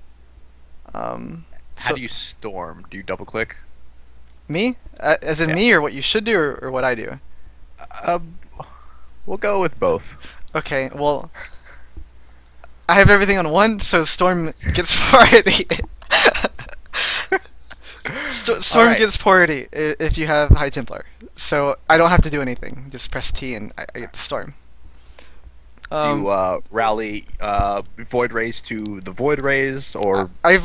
How do you storm? Do you double click? Me? As in Yeah. me, or what you should do, or what I do? We'll go with both. Okay, well, I have everything on one, so Storm gets priority. Storm Alright. gets priority if you have High Templar. So I don't have to do anything. Just press T and I get Storm. Do you rally Void Rays to the Void Rays, or I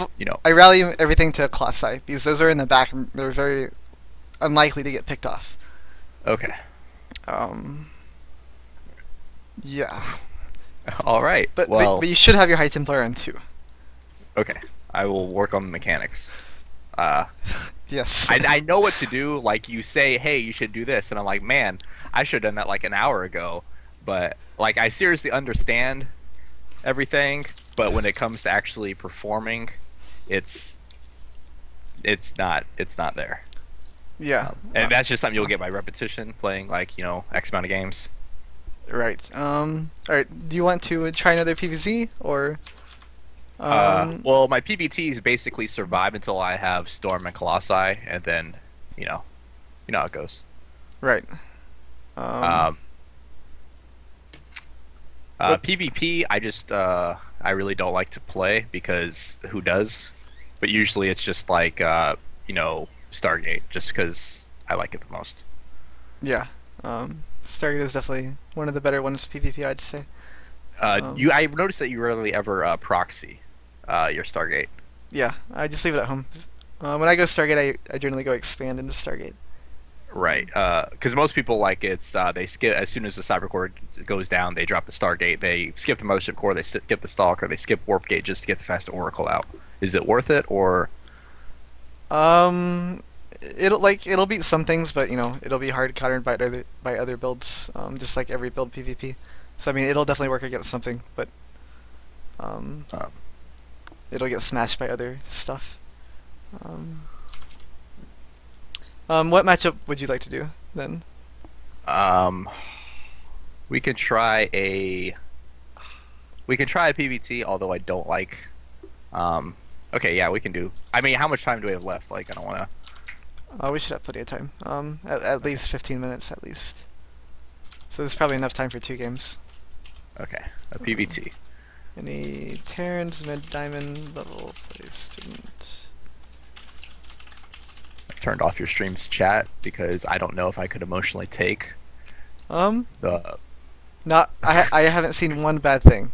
rally everything to Colossi because those are in the back and they're very unlikely to get picked off. Okay. Yeah. All right. But you should have your High Templar on too. Okay. I will work on the mechanics. Yes. I know what to do. Like you say, hey, you should do this, and I'm like, man, I should have done that like an hour ago. But like, I seriously understand everything, but when it comes to actually performing, it's not there. Yeah. And that's just something you'll get by repetition, playing like X amount of games. Right. Alright. Do you want to try another PvZ or? Well, my PVTs basically survive until I have Storm and Colossi, and then you know how it goes. Right. PvP, I really don't like to play because who does? But usually it's just like Stargate, just because I like it the most. Yeah. Stargate is definitely one of the better ones PvP, I'd say. I've noticed that you rarely ever proxy your Stargate. Yeah, I just leave it at home. When I go Stargate, I generally go expand into Stargate. Right, because most people they skip as soon as the cyber core goes down, they drop the Stargate, they skip the mothership core, they skip the Stalker, they skip warp gate just to get the fast Oracle out. Is it worth it or? It'll beat some things, but it'll be hard countered by other builds. Just like every build PvP. So I mean, it'll definitely work against something, but it'll get smashed by other stuff. What matchup would you like to do then? We can try a PVT, although I don't like. Okay, yeah, we can do. I mean, how much time do we have left? Like, I don't want to. We should have plenty of time. At least 15 minutes at least. So there's probably enough time for 2 games. Okay, a PVT. Any Terrans mid diamond level play student? I've turned off your stream's chat because I don't know if I could emotionally take the. Not. I haven't seen one bad thing.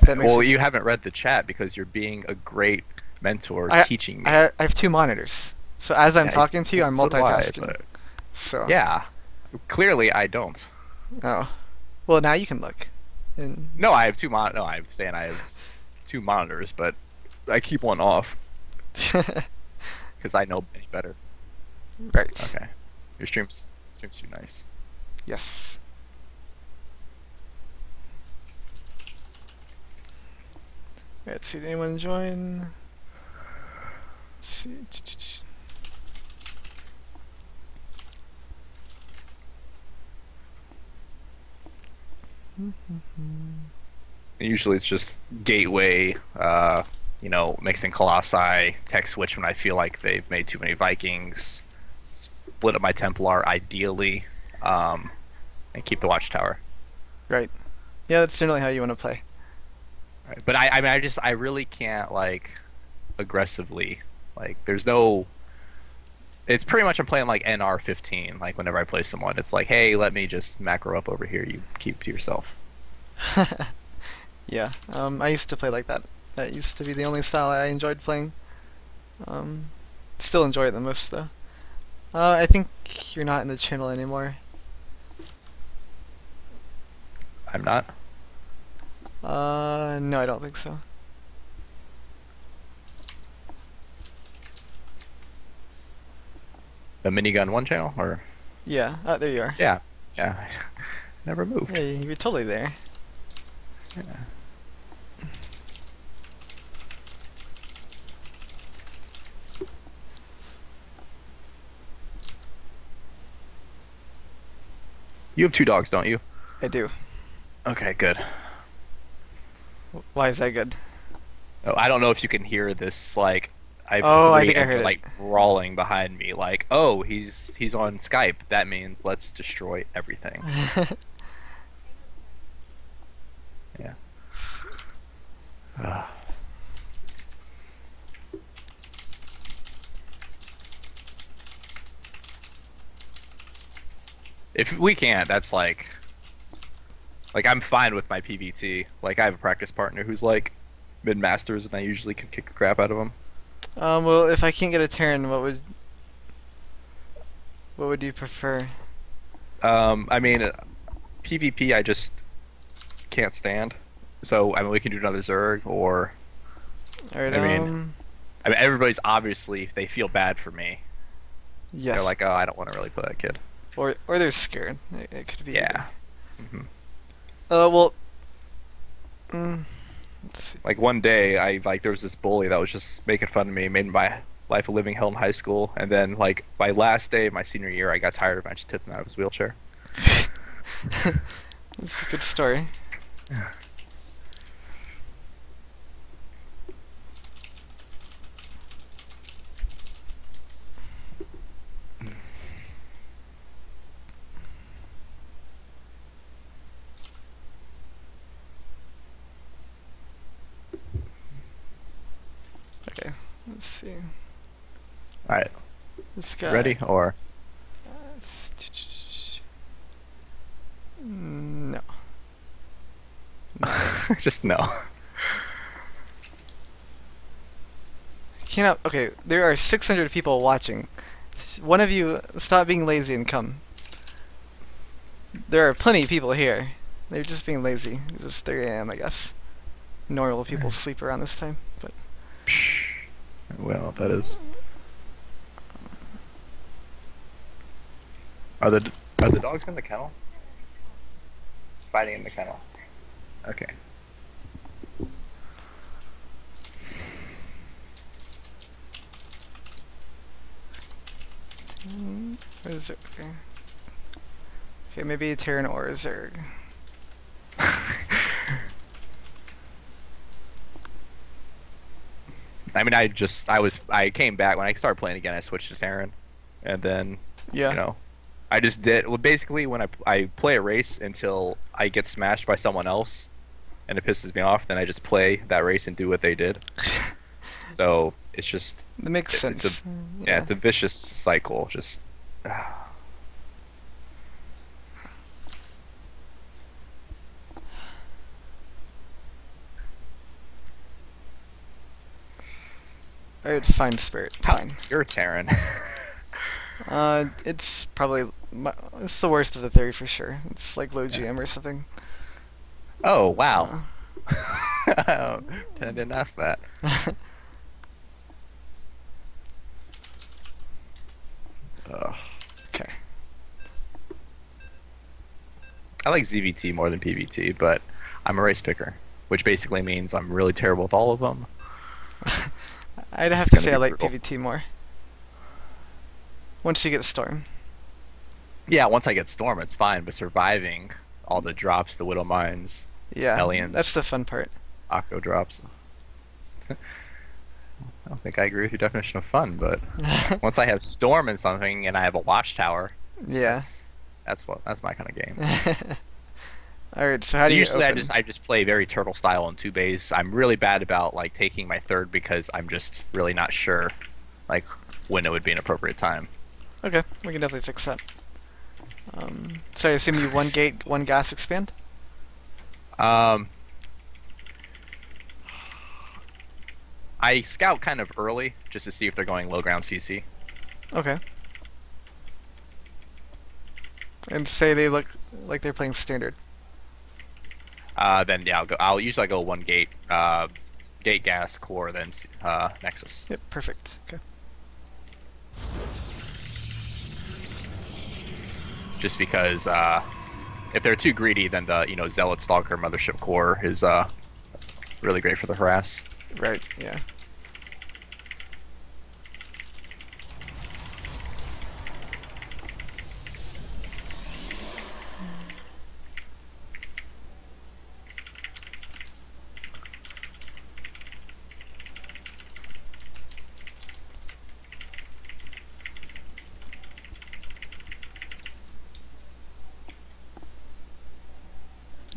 That makes Well, it, you haven't read the chat because you're being a great mentor teaching me. I have two monitors, so as I'm talking to you, I'm So do I, multitasking. but So yeah, clearly I don't. oh, well now you can look. And No, I have two No, I'm saying I have two monitors, but I keep one off because I know any better. right. Okay, your stream's too nice. Yes. Let's see. Did anyone join? Let's see. Usually it's just gateway, you know, mixing Colossi, tech switch when I feel like they've made too many Vikings, split up my Templar ideally, and keep the Watchtower. Right. Yeah, that's generally how you want to play. Right. But I mean, I really can't like aggressively, like there's no. It's pretty much I'm playing like NR15. Like whenever I play someone, it's like, hey, let me just macro up over here. You keep to yourself. Yeah. I used to play like that. That used to be the only style I enjoyed playing. Still enjoy it the most though. I think you're not in the channel anymore. I'm not. No, I don't think so. The Minigun 1 channel, or Yeah. There you are. yeah, never moved. Yeah, you're totally there. Yeah. You have two dogs, don't you? I do. Okay, good. Why is that good? Oh, I don't know if you can hear this. Like, I have Oh, I three think I and heard they're, it. like brawling behind me. Like, oh, he's on Skype. That means let's destroy everything. Yeah. If we can't, that's like I'm fine with my PVT. Like I have a practice partner who's like mid masters, and I usually can kick the crap out of him. Well, if I can't get a Terran, what would you prefer? I mean, PvP I just can't stand. So I mean, we can do another Zerg, or Alright, I mean, everybody's obviously they feel bad for me. yes. They're like, oh, I don't want to really play that kid. Or they're scared. It could be. Yeah. Well. Let's see. Like one day, there was this bully that was just making fun of me, made my life a living hell in high school, and then like my last day of my senior year, I got tired of him. I just tipped him out of his wheelchair. That's a good story. Okay, let's see. All right, This guy. ready or? No. Just no. Cannot. Okay, there are 600 people watching. One of you, stop being lazy and come. There are plenty of people here. They're just being lazy. It's just 3 a.m. I guess. Normal people sleep around this time, but. Well, that is. Are the dogs in the kennel? Fighting in the kennel. Okay. Where is it? Okay. Okay, maybe a Terran or a Zerg. I mean, I came back when I started playing again. I switched to Terran, and then Yeah. you know, I just did. Well, basically, when I play a race until I get smashed by someone else, and it pisses me off, then I just play that race and do what they did. So it's just. That makes sense. Yeah, it's a vicious cycle. Just. Alright, fine, Spirit. Fine. How's your Terran? It's probably it's the worst of the three for sure. It's like low GM or something. Oh wow! I didn't ask that. Okay. I like ZVT more than PVT, but I'm a race picker, which basically means I'm really terrible with all of them. I'd have to say I like PVT more. Once you get Storm. Yeah, once I get Storm, it's fine, but surviving all the drops, the Widow Mines, yeah, Hellions, that's the fun part. Akko drops. I don't think I agree with your definition of fun, but once I have Storm in something and I have a Watchtower, yeah, that's my kind of game. All right, so how do you usually open? I just play very turtle style on 2 bays. I'm really bad about like taking my third because I'm just really not sure like when it would be an appropriate time. Okay, we can definitely fix that. So I assume you 1 gate, 1 gas expand? I scout kind of early just to see if they're going low ground CC. Okay. And say they look like they're playing standard. Then yeah, I'll usually go 1 gate, gate gas core, then Nexus. Yep, perfect. Okay. Just because if they're too greedy, then the Zealot Stalker Mothership core is really great for the harass. Right. Yeah.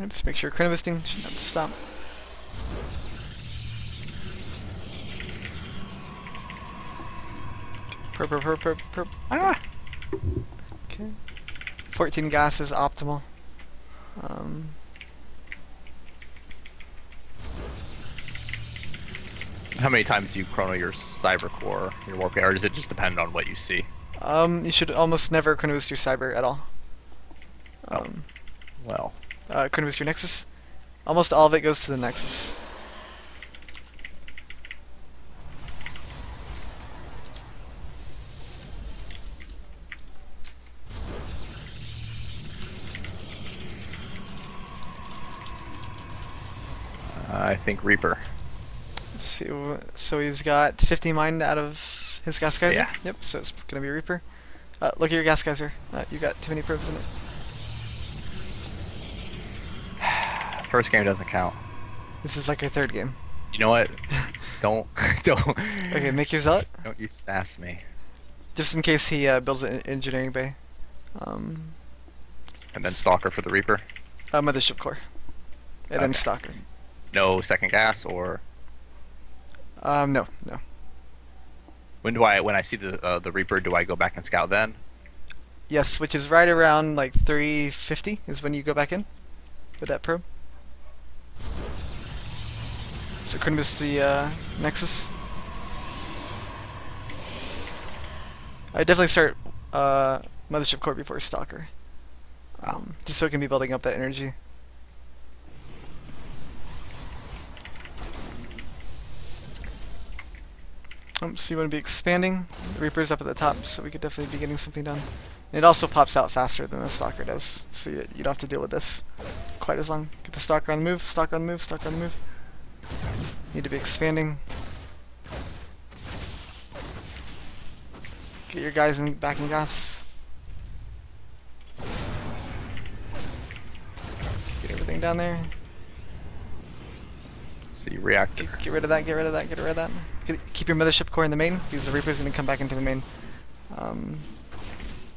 Just make sure Chronovisting shouldn't have to stop. Perp. Ah! Okay. 14 gas is optimal. How many times do you chrono your Cyber core, your Warpgate, or does it just depend on what you see? You should almost never chronoboost your Cyber at all. Well. Chronoboost your Nexus. Almost all of it goes to the Nexus. I think Reaper. Let's see, so he's got 50 mine out of his gas geyser? Yeah. Yep, so it's gonna be Reaper. Look at your gas geyser. You got too many probes in it. First game doesn't count. This is like your 3rd game. You know what? don't. Okay, make your Zealot. Don't you sass me. Just in case he builds an engineering bay. And then Stalker for the Reaper. Mothership core. And then Okay. Stalker. No second gas or. No. When I see the Reaper, do I go back and scout then? Yes, which is right around like 350 is when you go back in with that probe. So couldn't miss the Nexus. I definitely start Mothership core before Stalker, just so it can be building up that energy. So you want to be expanding. The Reaper's up at the top, so we could definitely be getting something done. And it also pops out faster than the Stalker does, so you don't have to deal with this quite as long. Get the Stalker on the move, Stalker on the move, Stalker on the move. Need to be expanding. Get your guys back in gas. Get everything down there. See reactor. Get rid of that, get rid of that, get rid of that. Keep your Mothership core in the main, because the Reaper's going to come back into the main.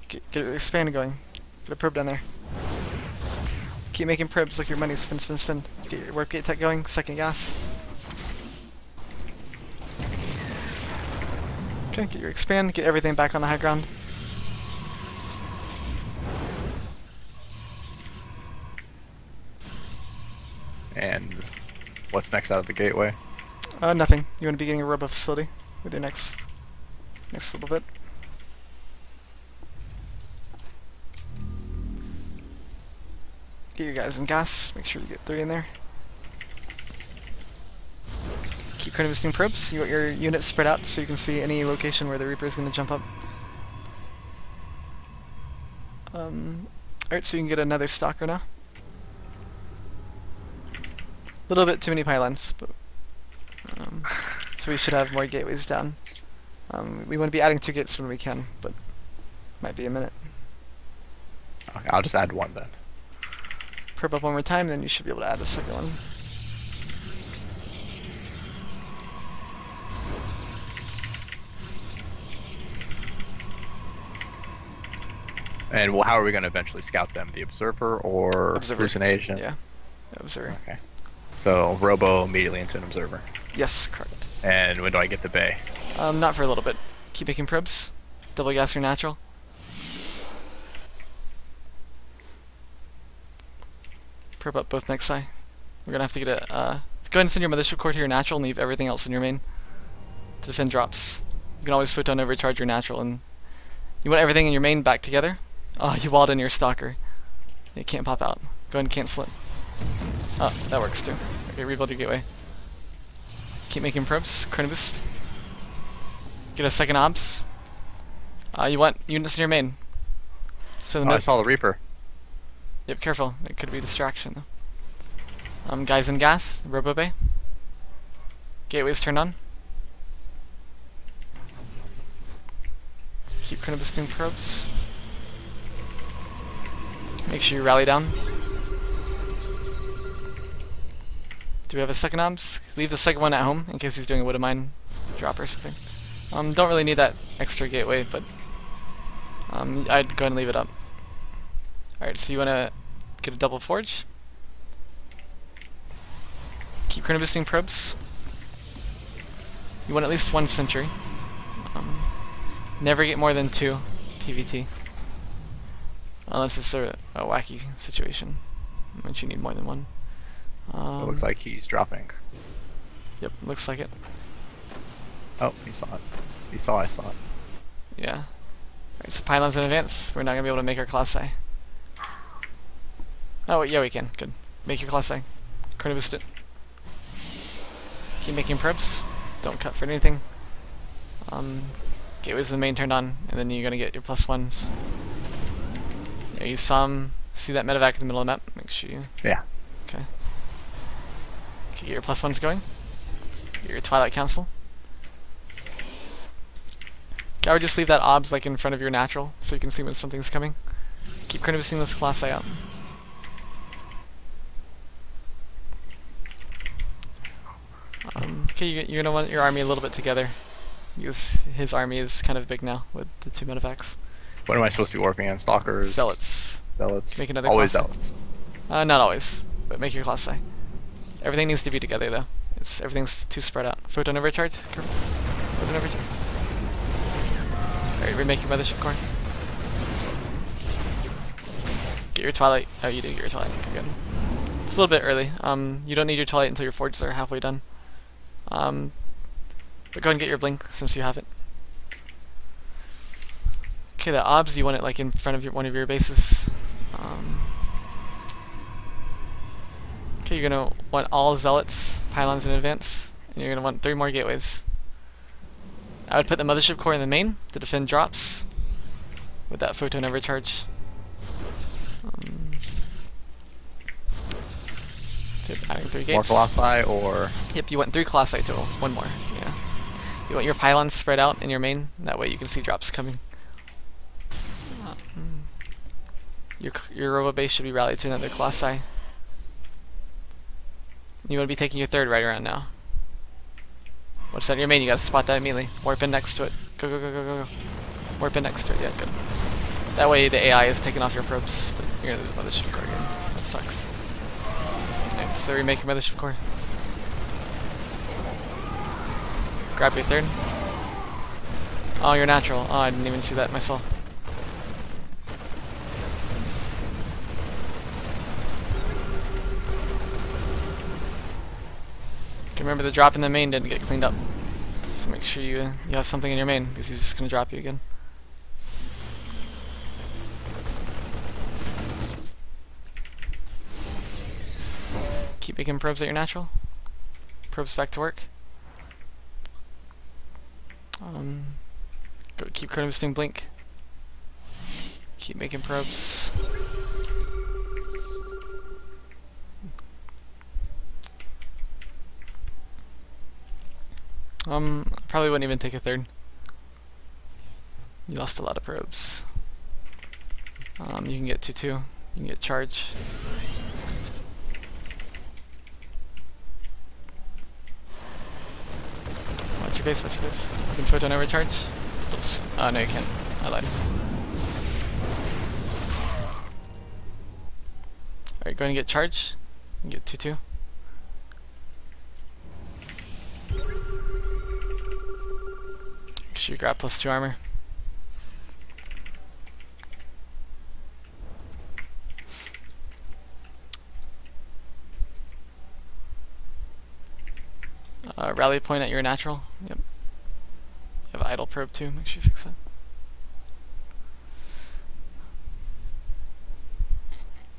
Get your expand going. Get a probe down there. Keep making probes, look your money, spin, spin, spin. Get your warp gate tech going, second gas. Okay, get your expand, get everything back on the high ground. And what's next out of the gateway? Nothing. You want to be getting a robo facility with your next little bit. Get your guys in gas. Make sure you get 3 in there. Keep boosting probes. You want your units spread out so you can see any location where the Reaper is going to jump up. Alright, so you can get another stalker now. A little bit too many pylons, but so we should have more gateways down. We want to be adding 2 gates when we can, but might be a minute. Okay, I'll just add 1 then. Probe up one more time, then you should be able to add the second one. And well, how are we going to eventually scout them? The observer or hallucination? Yeah, observer. Okay. So robo immediately into an observer. Yes, correct. And when do I get the bay? Not for a little bit. Keep making probes. Double gas your natural. Probe up both next side. We're gonna have to get a. Go ahead and send your mothership core to your natural and leave everything else in your main to defend drops. You can always photon overcharge your natural, and you want everything in your main back together. Oh, you walled in your stalker. It can't pop out. Go ahead and cancel it. Oh, that works too. Okay, rebuild your gateway. Keep making probes. Chrono boost. Get a second obs. You want units in your main. So I saw the Reaper. Yep, careful. It could be a distraction though. Guys in gas. Robo bay. Gateways turned on. Keep chrono boosting probes. Make sure you rally down. Do we have a second obs? Leave the second one at home in case he's doing a wood of mine drop or something. Don't really need that extra gateway, but I'd go ahead and leave it up. Alright, so you want to get a double forge. Keep chrono boosting probes. You want at least 1 sentry. Never get more than 2 PVT. Unless it's a wacky situation, in which you need more than 1. So it looks like he's dropping. Yep, looks like it. Oh, he saw it. He saw I saw it. Yeah. Alright, so pylons in advance. We're not going to be able to make our class I. Oh, yeah, we can. Good. Make your class I. Chrono boost it. Keep making probes. Don't cut for anything. Gateways in the main turned on, and then you're going to get your +1s. Yeah, you saw him. See that medevac in the middle of the map? Make sure you... Yeah. Okay. Okay, get your +1s going. Get your Twilight Council. Okay, I would just leave that obs like in front of your natural, so you can see when something's coming. Keep chrono boosting this class I out. Okay, you're gonna want your army a little bit together, because his army is kind of big now with the 2 medevacs. What am I supposed to be working on? Stalkers? Zealots. Zealots. Make another always class zealots. Not always, but make your class I. Everything needs to be together though. Everything's too spread out. Photon overcharge. Careful. Photon overcharge. Alright, remake your mothership core. Get your Twilight. Oh, you did get your Twilight. Okay, good. It's a little bit early. You don't need your Twilight until your forges are halfway done. But go ahead and get your blink since you have it. Okay, the obs, you want it like in front of one of your bases. Okay, you're gonna want all zealots, pylons in advance, and you're gonna want 3 more gateways. I would put the mothership core in the main to defend drops with that photon overcharge. Adding 3 gates. More colossi or... Yep, you want 3 colossi total. 1 more, yeah. You want your pylons spread out in your main, that way you can see drops coming. Your robo base should be rallied to another colossi. You want to be taking your 3rd right around now. What's that in your main? You gotta spot that immediately. Warp in next to it. Go, go, go, go, go, go. Warp in next to it, yeah, good. That way the AI is taking off your probes, but you're gonna lose Mothership Core again. That sucks. Alright, so remake your Mothership Core. Grab your third. Oh, you're natural. Oh, I didn't even see that myself. Okay, remember the drop in the main didn't get cleaned up. So make sure you have something in your main, because he's just gonna drop you again. Keep making probes at your natural. Probes back to work. Go keep chrono boosting blink. Keep making probes. Probably wouldn't even take a third. You lost a lot of probes. You can get 2-2. You can get charge. Watch your face, watch your face. You can photon overcharge. Oops. Oh, no, you can't. I lied. Alright, go ahead and get charge. You can get 2-2. Make sure you grab +2 armor. Rally point at your natural. Yep. You have idle probe too. Make sure you fix that.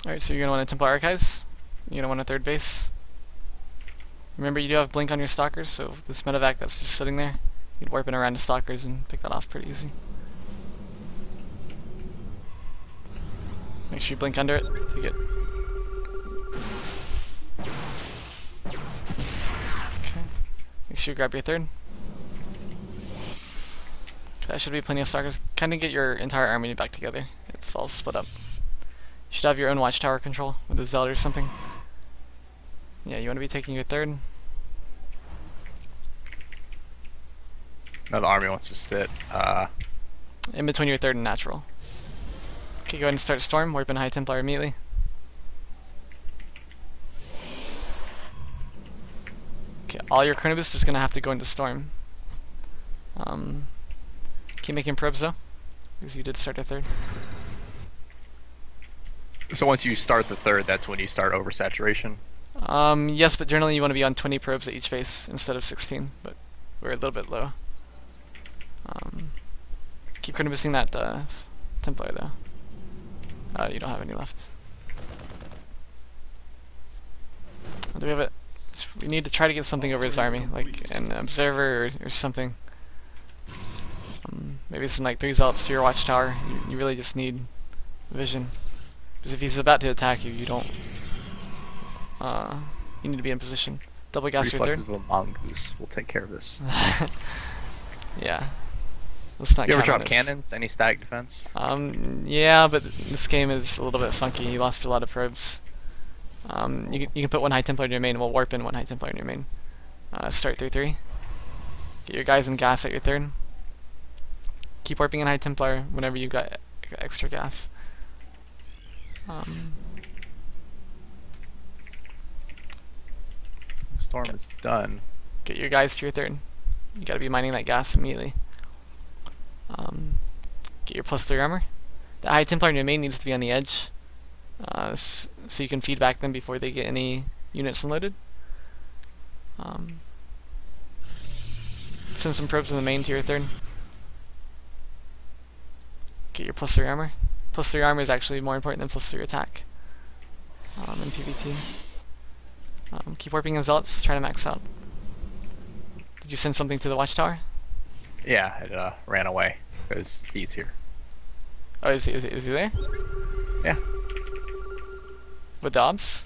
Alright, so you're gonna want a Temple Archives. You're gonna want a third base. Remember, you do have blink on your stalkers, so this medevac that's just sitting there, you'd warp in around the stalkers and pick that off pretty easy. Make sure you blink under it to get. Okay. Make sure you grab your third. That should be plenty of stalkers. Kind of get your entire army back together. It's all split up. You should have your own watchtower control with a Zealot or something. Yeah, you want to be taking your third. Now the army wants to sit in between your third and natural. Okay, go ahead and start Storm. Warp in High Templar immediately. Okay, all your chrono boost is going to have to go into Storm. Keep making probes though, because you did start a third. So once you start the third, that's when you start oversaturation? Yes, but generally you want to be on 20 probes at each face instead of 16, but we're a little bit low. Keep chrono boosting that Templar though. You don't have any left. Do we have it? We need to try to get something over his army, like an observer or something. Maybe some like 3 zealots to your watchtower. You really just need vision. Because if he's about to attack you, you don't. You need to be in position. Double gas your third. Reflexes of a mongoose. We'll take care of this. Yeah. Let's not. You ever drop cannons? Any static defense? Yeah, but this game is a little bit funky. You lost a lot of probes. You can put 1 High Templar in your main. We'll warp in 1 High Templar in your main. Start 3-3. Get your guys in gas at your third. Keep warping in High Templar whenever you've got extra gas. Storm is done. Get your guys to your third. You gotta be mining that gas immediately. Get your +3 armor. The High Templar in your main needs to be on the edge, so you can feed back them before they get any units unloaded. Send some probes in the main to your third. Get your +3 armor. +3 armor is actually more important than +3 attack in PvT. Keep warping in zealots, try to max out. Did you send something to the watchtower? Yeah, it ran away because he's here. Oh, is he there? Yeah. With Dobbs?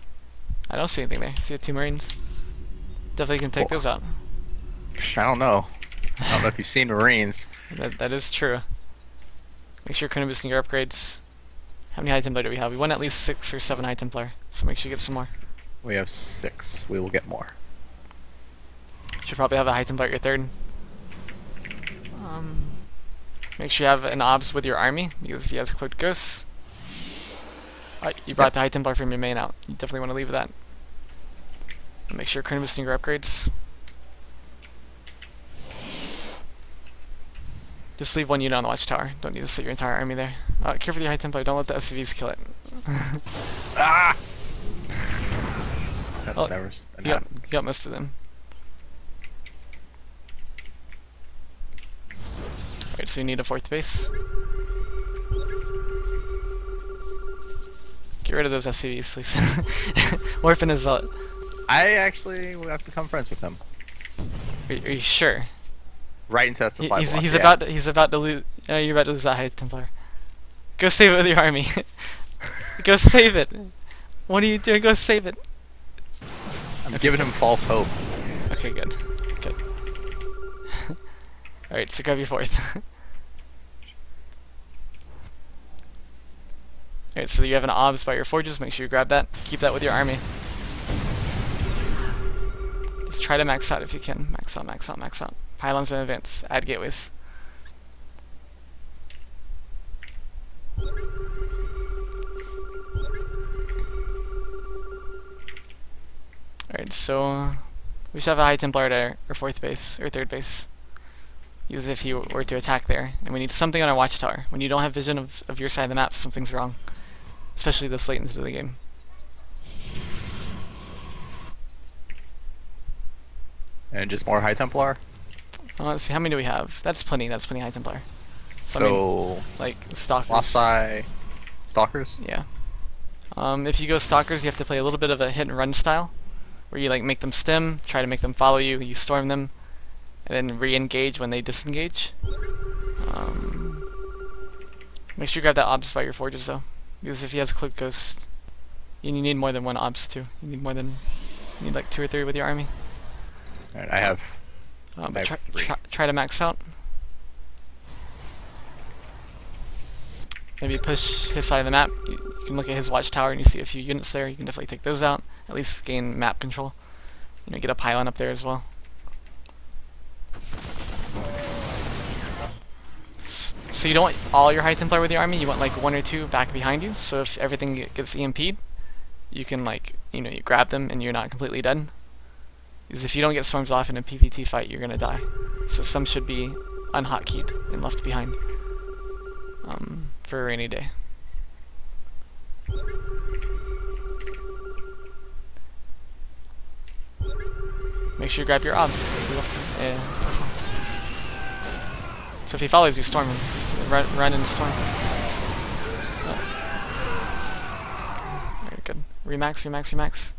I don't see anything there. I see 2 Marines. Definitely can take those out. I don't know. I don't know if you've seen Marines. That is true. Make sure you're chrono boosting your upgrades. How many High Templar do we have? We want at least 6 or 7 High Templar, so make sure you get some more. We have 6. We will get more. Should probably have a High Templar at your third. Make sure you have an obs with your army, because if he has cloaked ghosts. You brought the High Templar from your main out. You definitely want to leave that. Make sure you're boosting your upgrades. Just leave one unit on the watchtower. Don't need to sit your entire army there. Careful with your High Templar. Don't let the SCVs kill it. Ah! That's never you got most of them. Alright, so you need a 4th base. Get rid of those SCVs, please. Orphan is Zealot. I actually would have to become friends with him. Are you sure? Right into that supply block, he's yeah. about to lose. You're about to lose that High Templar. Go save it with your army. Go save it. What are you doing? Go save it. I'm giving him false hope. Okay, good. Good. Alright, so grab your 4th. Alright, so you have an obs by your forges. Make sure you grab that. Keep that with your army. Just try to max out if you can. Max out, max out, max out. Pylons in advance. Add gateways. Alright, so we should have a High Templar at our 4th base, or 3rd base. As if you were to attack there. And we need something on our watchtower. When you don't have vision of your side of the map, something's wrong. Especially this late into the game. And just more High Templar? Let's see, how many do we have? That's plenty High Templar. So, I mean, like, Stalkers. Lost Stalkers? Yeah. If you go Stalkers, you have to play a little bit of a hit and run style. Where you like make them stim, try to make them follow you, you storm them, and then re-engage when they disengage. Make sure you grab that obs by your forges though. Because if he has a cloak ghost, you need more than one obs too. You need like 2 or 3 with your army. Alright, I have 3. Try to max out. Maybe push his side of the map. You can look at his watchtower and you see a few units there. You can definitely take those out. At least gain map control. You know, get a pylon up there as well. So you don't want all your High Templar with your army. You want like 1 or 2 back behind you. So if everything gets EMP'd, you can like, you grab them and you're not completely dead. Because if you don't get storms off in a PvT fight, you're gonna die. So some should be unhotkeyed and left behind. For a rainy day. Make sure you grab your obs. So if he follows you, storm him. Run and storm him. Very good. Remax, remax, remax.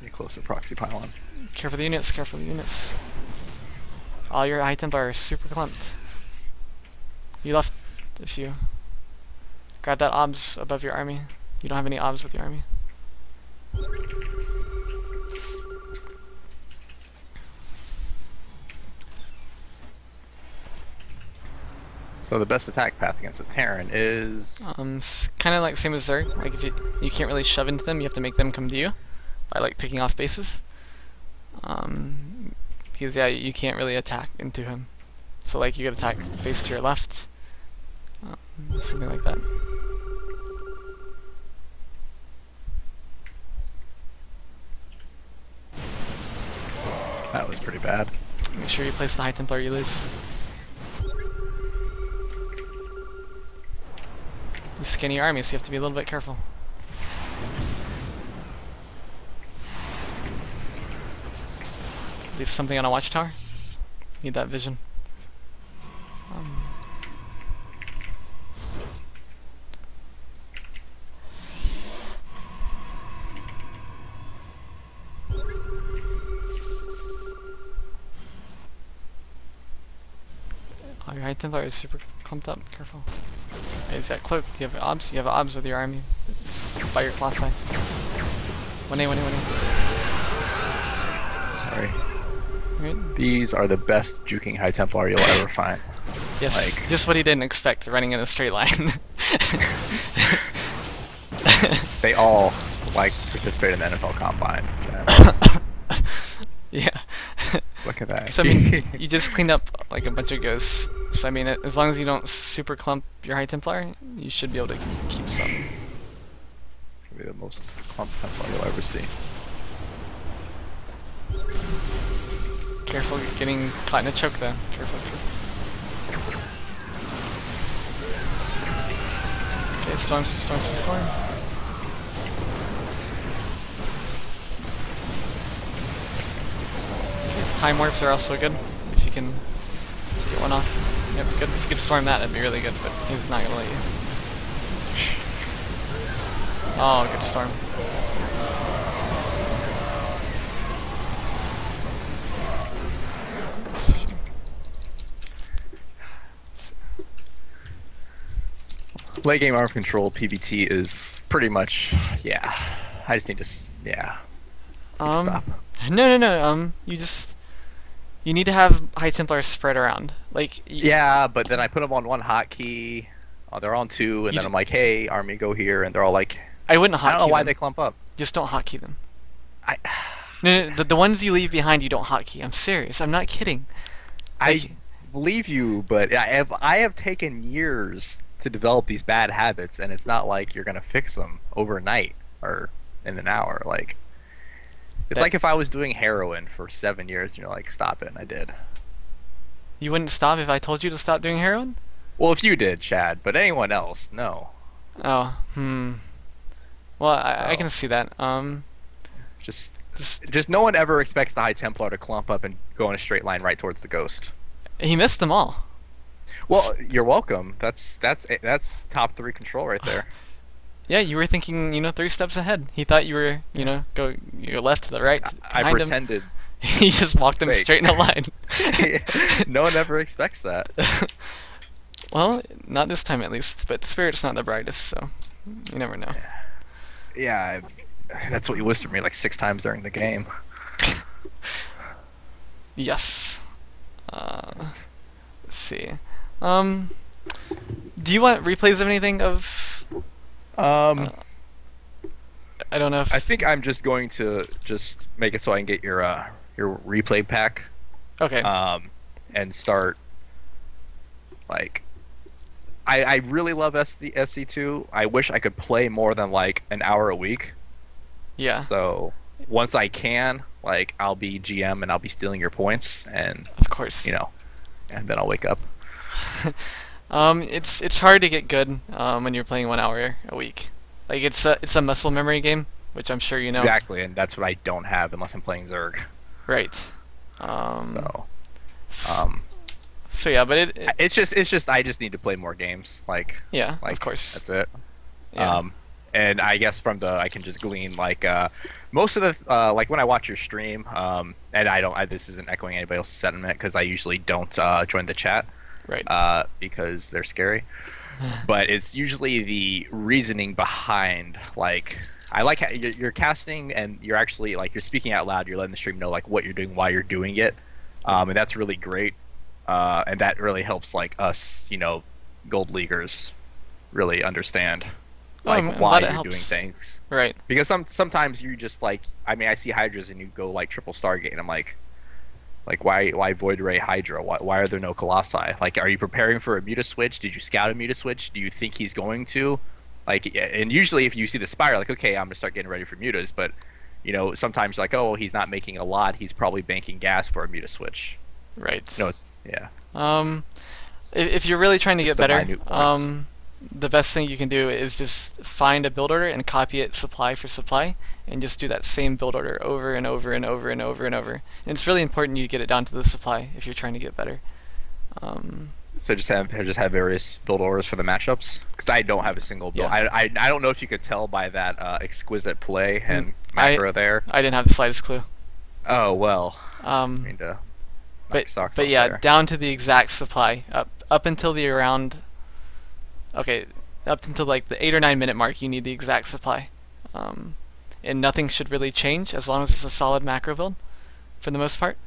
Get closer, proxy pylon. Careful the units, careful the units. All your High Templar are super clumped. You left if you grab that obs above your army. You don't have any obs with your army. So the best attack path against a Terran is kind of like same as Zerg. Like if you can't really shove into them, you have to make them come to you by like picking off bases. Because yeah, you can't really attack into him. So like you could attack base to your left, something like that. That was pretty bad. Make sure you place the High Templar you lose. You skinny army, so you have to be a little bit careful. Leave something on a watchtower. Need that vision. Oh, your High Templar is super clumped up. Careful. He's got cloak. You have obs. You have obs with your army. It's by your class side. 1A, 1A, 1A. Sorry. Right. These are the best juking High Templar you'll ever find. Yes, like, just what he didn't expect, running in a straight line. They all like participate in the NFL Combine. Yeah. Look at that. So I mean, you just cleaned up like a bunch of ghosts. So I mean, as long as you don't super clump your High Templar, you should be able to keep some. It's gonna be the most clump Templar you'll ever see. Careful getting caught in a choke though. Careful. Okay, storm. Okay, time warps are also good if you can get one off. Yep, good. If you could storm that, that'd be really good, but he's not gonna let you. Oh, good storm. Late game arm control PvT is pretty much, yeah. I just need to, yeah. Stop. No. You need to have High Templars spread around. Like. Yeah, but then I put them on one hotkey. They're on two, and then I'm like, hey, army, go here, and they're all like. I wouldn't hotkey them. I don't know why they clump up. Just don't hotkey them. No, the ones you leave behind, you don't hotkey. I'm serious. I'm not kidding. I believe you, but I have taken years to develop these bad habits, and it's not like you're gonna fix them overnight or in an hour. Like, it's like if I was doing heroin for 7 years and you're like, stop it, and I did. You wouldn't stop if I told you to stop doing heroin? Well, if you did, Chad, but anyone else, no. Oh, well, I can see that. Just no one ever expects the High Templar to clump up and go in a straight line right towards the Ghost. He missed them all. Well, you're welcome. That's top 3 control right there. Yeah, you were thinking, 3 steps ahead. He thought you were, go left to the right. I pretended. He just walked them straight in a line. No one ever expects that. Well, not this time at least. But Spirit's not the brightest, so you never know. Yeah, that's what you whispered me like 6 times during the game. Yes. Let's see. Do you want replays of anything of? I don't know. I think I'm just going to make it so I can get your replay pack. Okay. And start. Like, I really love SC2. I wish I could play more than like an hour a week. Yeah. So once I can, like, I'll be GM and I'll be stealing your points, and of course, and then I'll wake up. It's hard to get good when you're playing 1 hour a week. Like, it's a muscle memory game, which I'm sure you know. Exactly, and that's what I don't have unless I'm playing Zerg. Right. So yeah, but it's just I just need to play more games. Like, of course. That's it. Yeah. And I guess I can just glean like most of the like when I watch your stream, and this isn't echoing anybody else's sentiment because I usually don't join the chat, right? Because they're scary. But it's usually the reasoning behind, like, I like how you're casting and you're actually like you're speaking out loud. You're letting the stream know like what you're doing, why you're doing it, and that's really great. And that really helps like us, gold leaguers, really understand like why you're doing things. Right. Because sometimes you just like, I see Hydras and you go like triple Stargate and I'm like why Void Ray Hydra? Why are there no Colossi? Like, are you preparing for a Muta switch? Did you scout a Muta switch? Do you think he's going to? Like, and usually if you see the Spire, like, okay, I'm gonna start getting ready for Mutas, but sometimes you're like, oh, well, he's not making a lot. He's probably banking gas for a Muta switch. Right. No, yeah. If you're really trying to get better, the best thing you can do is just find a build order and copy it supply for supply, and just do that same build order over and over and over and over and over. And it's really important you get it down to the supply if you're trying to get better. So just have various build orders for the matchups, because I don't have a single build. Yeah. I don't know if you could tell by that exquisite play and macro there. I didn't have the slightest clue. Oh well. But yeah, down to the exact supply, up until the around. Okay, up until like the 8 or 9 minute mark, you need the exact supply, and nothing should really change as long as it's a solid macro build, for the most part.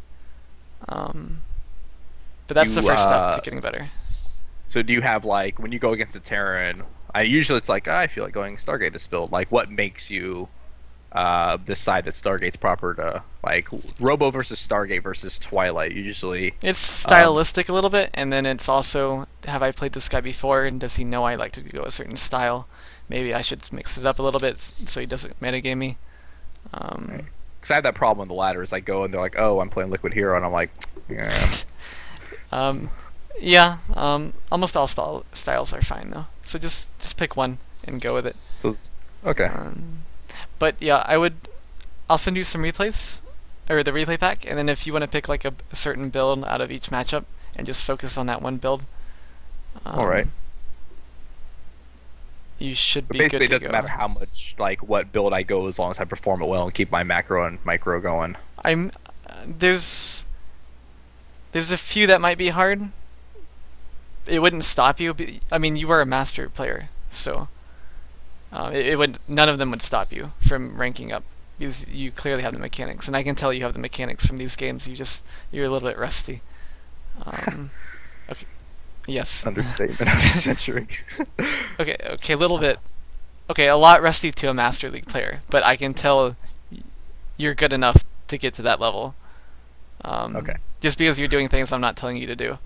But that's the first step to getting better. So do you have, like, when you go against a Terran, usually it's like, I feel like going Stargate this build. Like, what makes you decide that Stargate's proper to like Robo versus Stargate versus Twilight. Usually, It's stylistic a little bit, and then it's also, have I played this guy before, and does he know I like to go a certain style? Maybe I should mix it up a little bit so he doesn't metagame me. right. Because I have that problem on the ladder. Is I go and they're like, "Oh, I'm playing Liquid Hero," and I'm like, "Yeah." Yeah. Almost all styles are fine though. So just pick one and go with it. So okay. But yeah, I'll send you some replays, or the replay pack, and then if you want to pick like a certain build out of each matchup and just focus on that one build. All right. You should be Basically, good it to doesn't go. matter how much, like, what build I go as long as I perform it well and keep my macro and micro going. There's a few that might be hard. It wouldn't stop you. I mean, you are a master player, so none of them would stop you from ranking up because you clearly have the mechanics, and I can tell you have the mechanics from these games. You're a little bit rusty. Okay. Yes. Understatement of the century. Okay, a little bit. Okay, a lot rusty to a Master League player, but I can tell you're good enough to get to that level. Okay. Just because you're doing things I'm not telling you to do.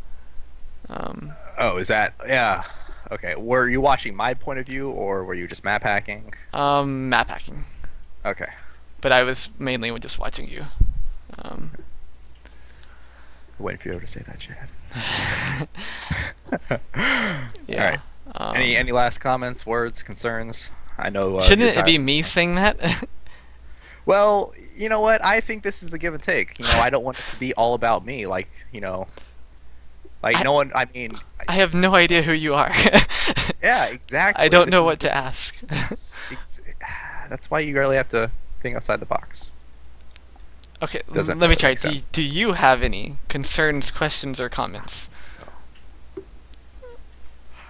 Oh, is that... Yeah. Okay. Were you watching my point of view, or were you just map hacking? Map hacking. Okay. But I was mainly just watching you. Waiting for you to say that, Chad. Yeah. All right. Any last comments, words, concerns? I know. Shouldn't it be me saying that? Well, you know what? I think this is a give and take. You know, I don't want it to be all about me. Like, you know, like no one. I mean, I have no idea who you are. yeah, exactly. I don't know what to ask. That's why you really have to think outside the box. Okay, Doesn't let me really try. make sense. Do you have any concerns, questions, or comments?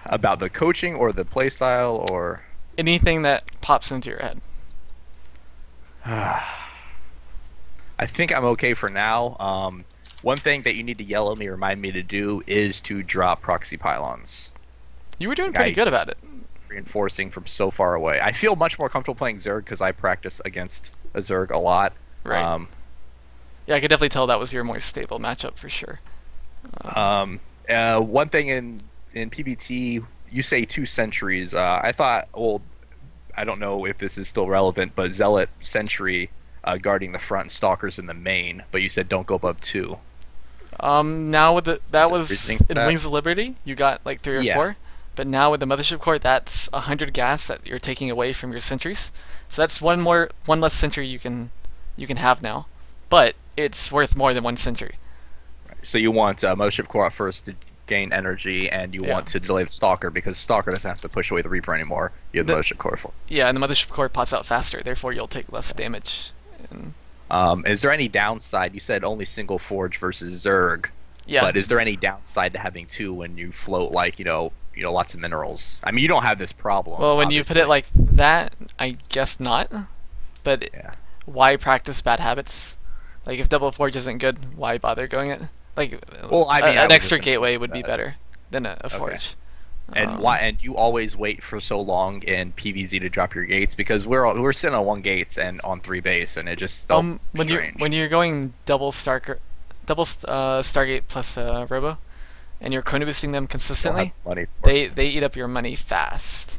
About the coaching or the play style or Anything that pops into your head? I think I'm okay for now. One thing that you need to yell at me, remind me to do, is to drop proxy pylons. You were doing pretty good about it. Reinforcing from so far away. I feel much more comfortable playing Zerg because I practice against a Zerg a lot. Right. Yeah, I could definitely tell that was your more stable matchup for sure. One thing in PBT, you say 2 sentries. I thought, well, I don't know if this is still relevant, but Zealot sentry guarding the front, Stalkers in the main. But you said don't go above 2. Now with that was in that? Wings of Liberty, you got like 3 or 4. But now with the Mothership Core, that's 100 gas that you're taking away from your sentries. So that's one less sentry you can have now. But it's worth more than 1 sentry. Right. So you want Mothership Core at first to gain energy, and you want to delay the Stalker because Stalker doesn't have to push away the Reaper anymore. You have the Mothership Core for. Yeah, and the Mothership Core pots out faster, therefore you'll take less damage. And is there any downside? You said only single forge versus Zerg. Yeah. But is there any downside to having 2 when you float like lots of minerals? I mean, you don't have this problem. Well, when obviously. you put it like that, I guess not. But yeah. Why practice bad habits? Like if double forge isn't good, why bother going it? Like, well, I mean, an extra gateway would be better than a forge. And why? And you always wait for so long in PvZ to drop your gates because we're sitting on 1 gates and on 3 base, and it just felt strange. When you're going double Stargate plus Robo, and you're chrono boosting them consistently, they eat up your money fast.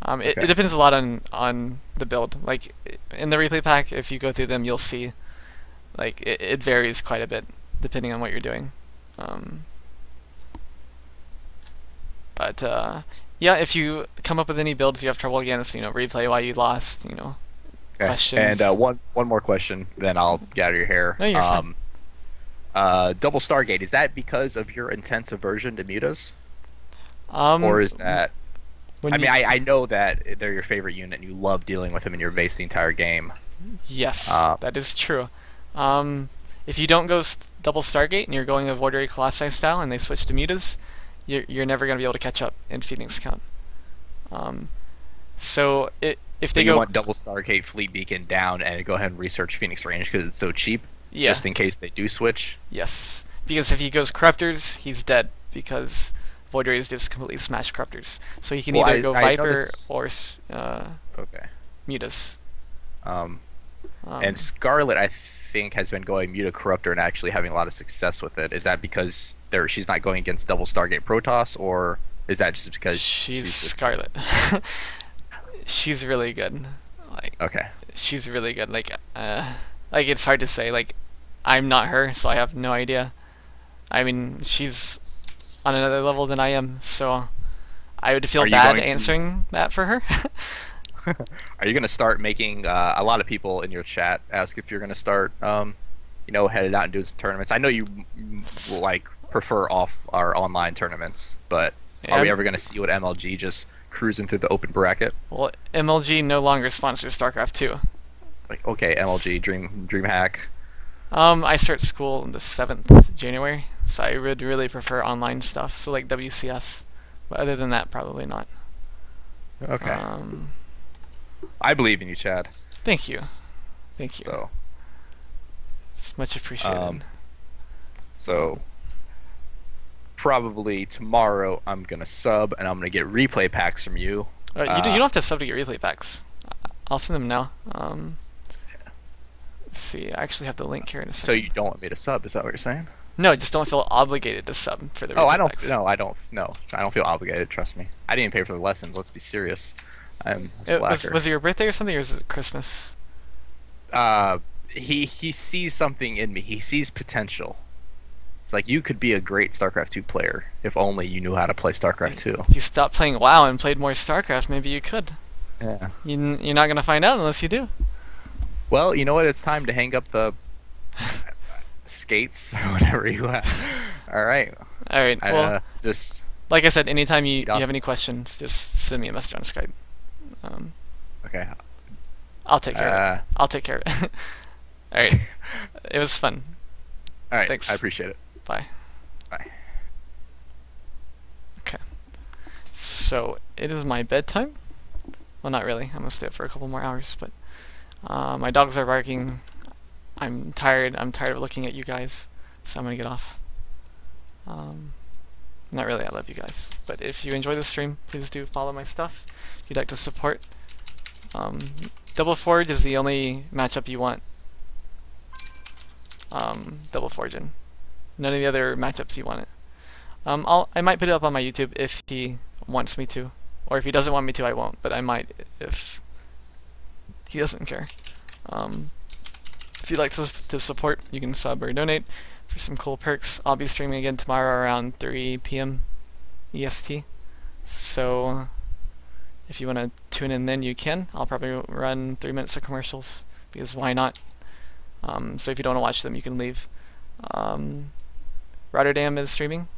It depends a lot on the build. Like in the replay pack, if you go through them, you'll see like it varies quite a bit depending on what you're doing. But yeah, if you come up with any builds you have trouble against, replay why you lost, questions. And one more question, then I'll get out of your hair. No, you're fine. Double Stargate, is that because of your intense aversion to mutas? Or is that... I know that they're your favorite unit and you love dealing with them in your base the entire game. Yes, that is true. If you don't go double Stargate and you're going a Voidary Colossi style and they switch to mutas, you're never going to be able to catch up in Phoenix count. So if they you want double Stargate Fleet Beacon down and go ahead and research Phoenix range because it's so cheap, just in case they do switch? Yes, because if he goes Corruptors, he's dead because Voidrays just completely smash Corruptors. So he can either go Viper or mutas. And Scarlet, I think, has been going Muta Corruptor and actually having a lot of success with it. Is that because she's not going against double Stargate Protoss, or is that just because she's Scarlet? She's really good. Like, okay. She's really good. Like it's hard to say. Like, I'm not her, so I have no idea. I mean, she's on another level than I am, so I would feel bad answering that for her. Are you going to start making a lot of people in your chat ask if you're going to start, headed out and doing some tournaments? I know you like prefer off our online tournaments, but are we ever going to see what MLG just cruising through the open bracket? Well, MLG no longer sponsors StarCraft 2. Like, okay, MLG, DreamHack. I start school on the 7th January, so I would really prefer online stuff. So like WCS, but other than that, probably not. Okay. I believe in you, Chad. Thank you. Thank you. So, it's much appreciated. So, probably tomorrow I'm going to sub and I'm going to get replay packs from you. You don't have to sub to get replay packs. I'll send them now. Let's see, I actually have the link here in a second. So you don't want me to sub, is that what you're saying? No, I just don't feel obligated to sub for the replay packs. I don't feel obligated, trust me. I didn't pay for the lessons, let's be serious. I'm a slacker. Was it your birthday or something, or is it Christmas? He sees something in me. He sees potential. It's like, you could be a great StarCraft 2 player if only you knew how to play StarCraft 2. If you stopped playing WoW and played more StarCraft, maybe you could. Yeah. You're not going to find out unless you do. Well, you know what? It's time to hang up the skates or whatever you have. All right. All right. Well, like I said, anytime you have any questions, just send me a message on Skype. Okay. I'll take care of it. I'll take care of it. All right. It was fun. All right. Thanks. I appreciate it. Bye. Bye. Okay. So it is my bedtime. Well, not really. I'm gonna stay up for a couple more hours, but my dogs are barking. I'm tired. I'm tired of looking at you guys, so I'm gonna get off. Not really. I love you guys, but if you enjoy the stream, please do follow my stuff if you'd like to support. Double Forge is the only matchup you want. Double Forge in. None of the other matchups you want it. I might put it up on my YouTube if he wants me to, or if he doesn't want me to, I won't. But I might if he doesn't care. If you'd like to support, you can sub or donate for some cool perks. I'll be streaming again tomorrow around 3 p.m. EST. So if you want to tune in then, you can. I'll probably run 3 minutes of commercials, because why not? So if you don't want to watch them, you can leave. Rotterdam is streaming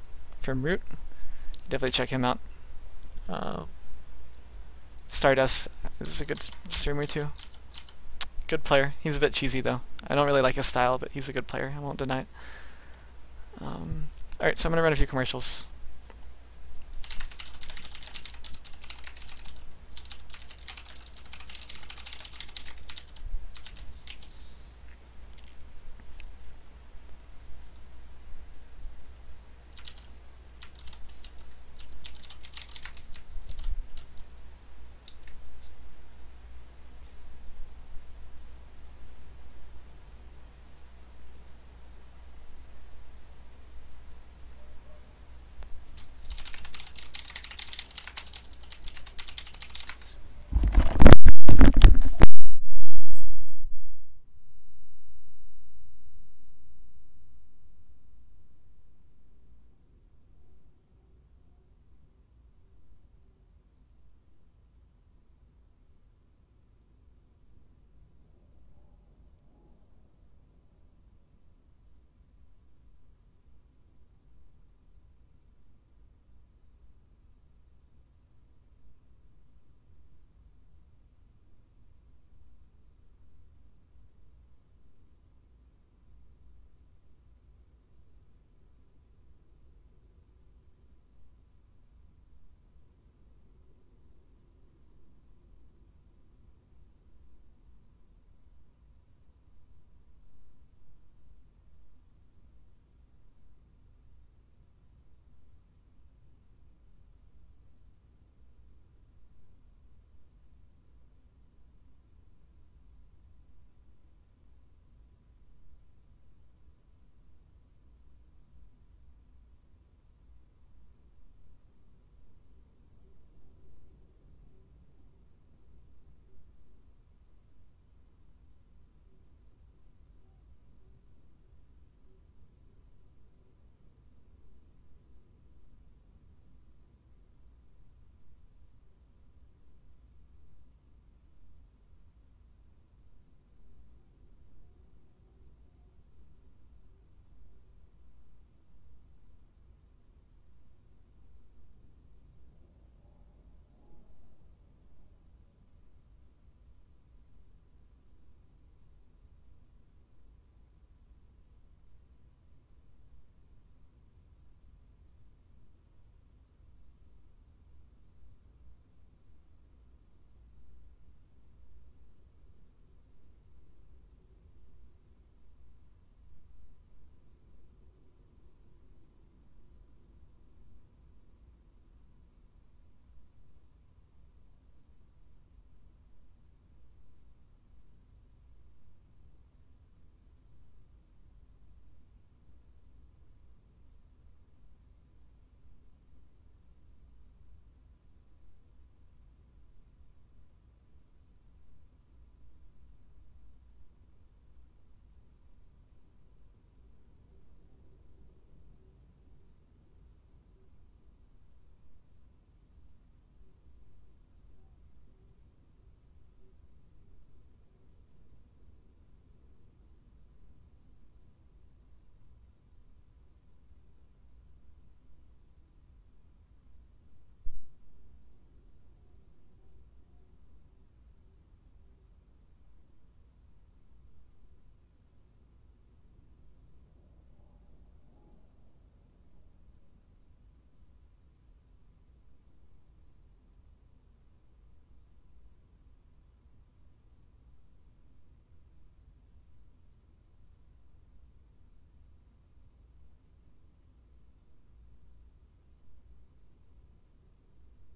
from Root. Definitely check him out. Stardust is a good streamer too. Good player. He's a bit cheesy though. I don't really like his style, but he's a good player. I won't deny it. Alright, so I'm going to run a few commercials.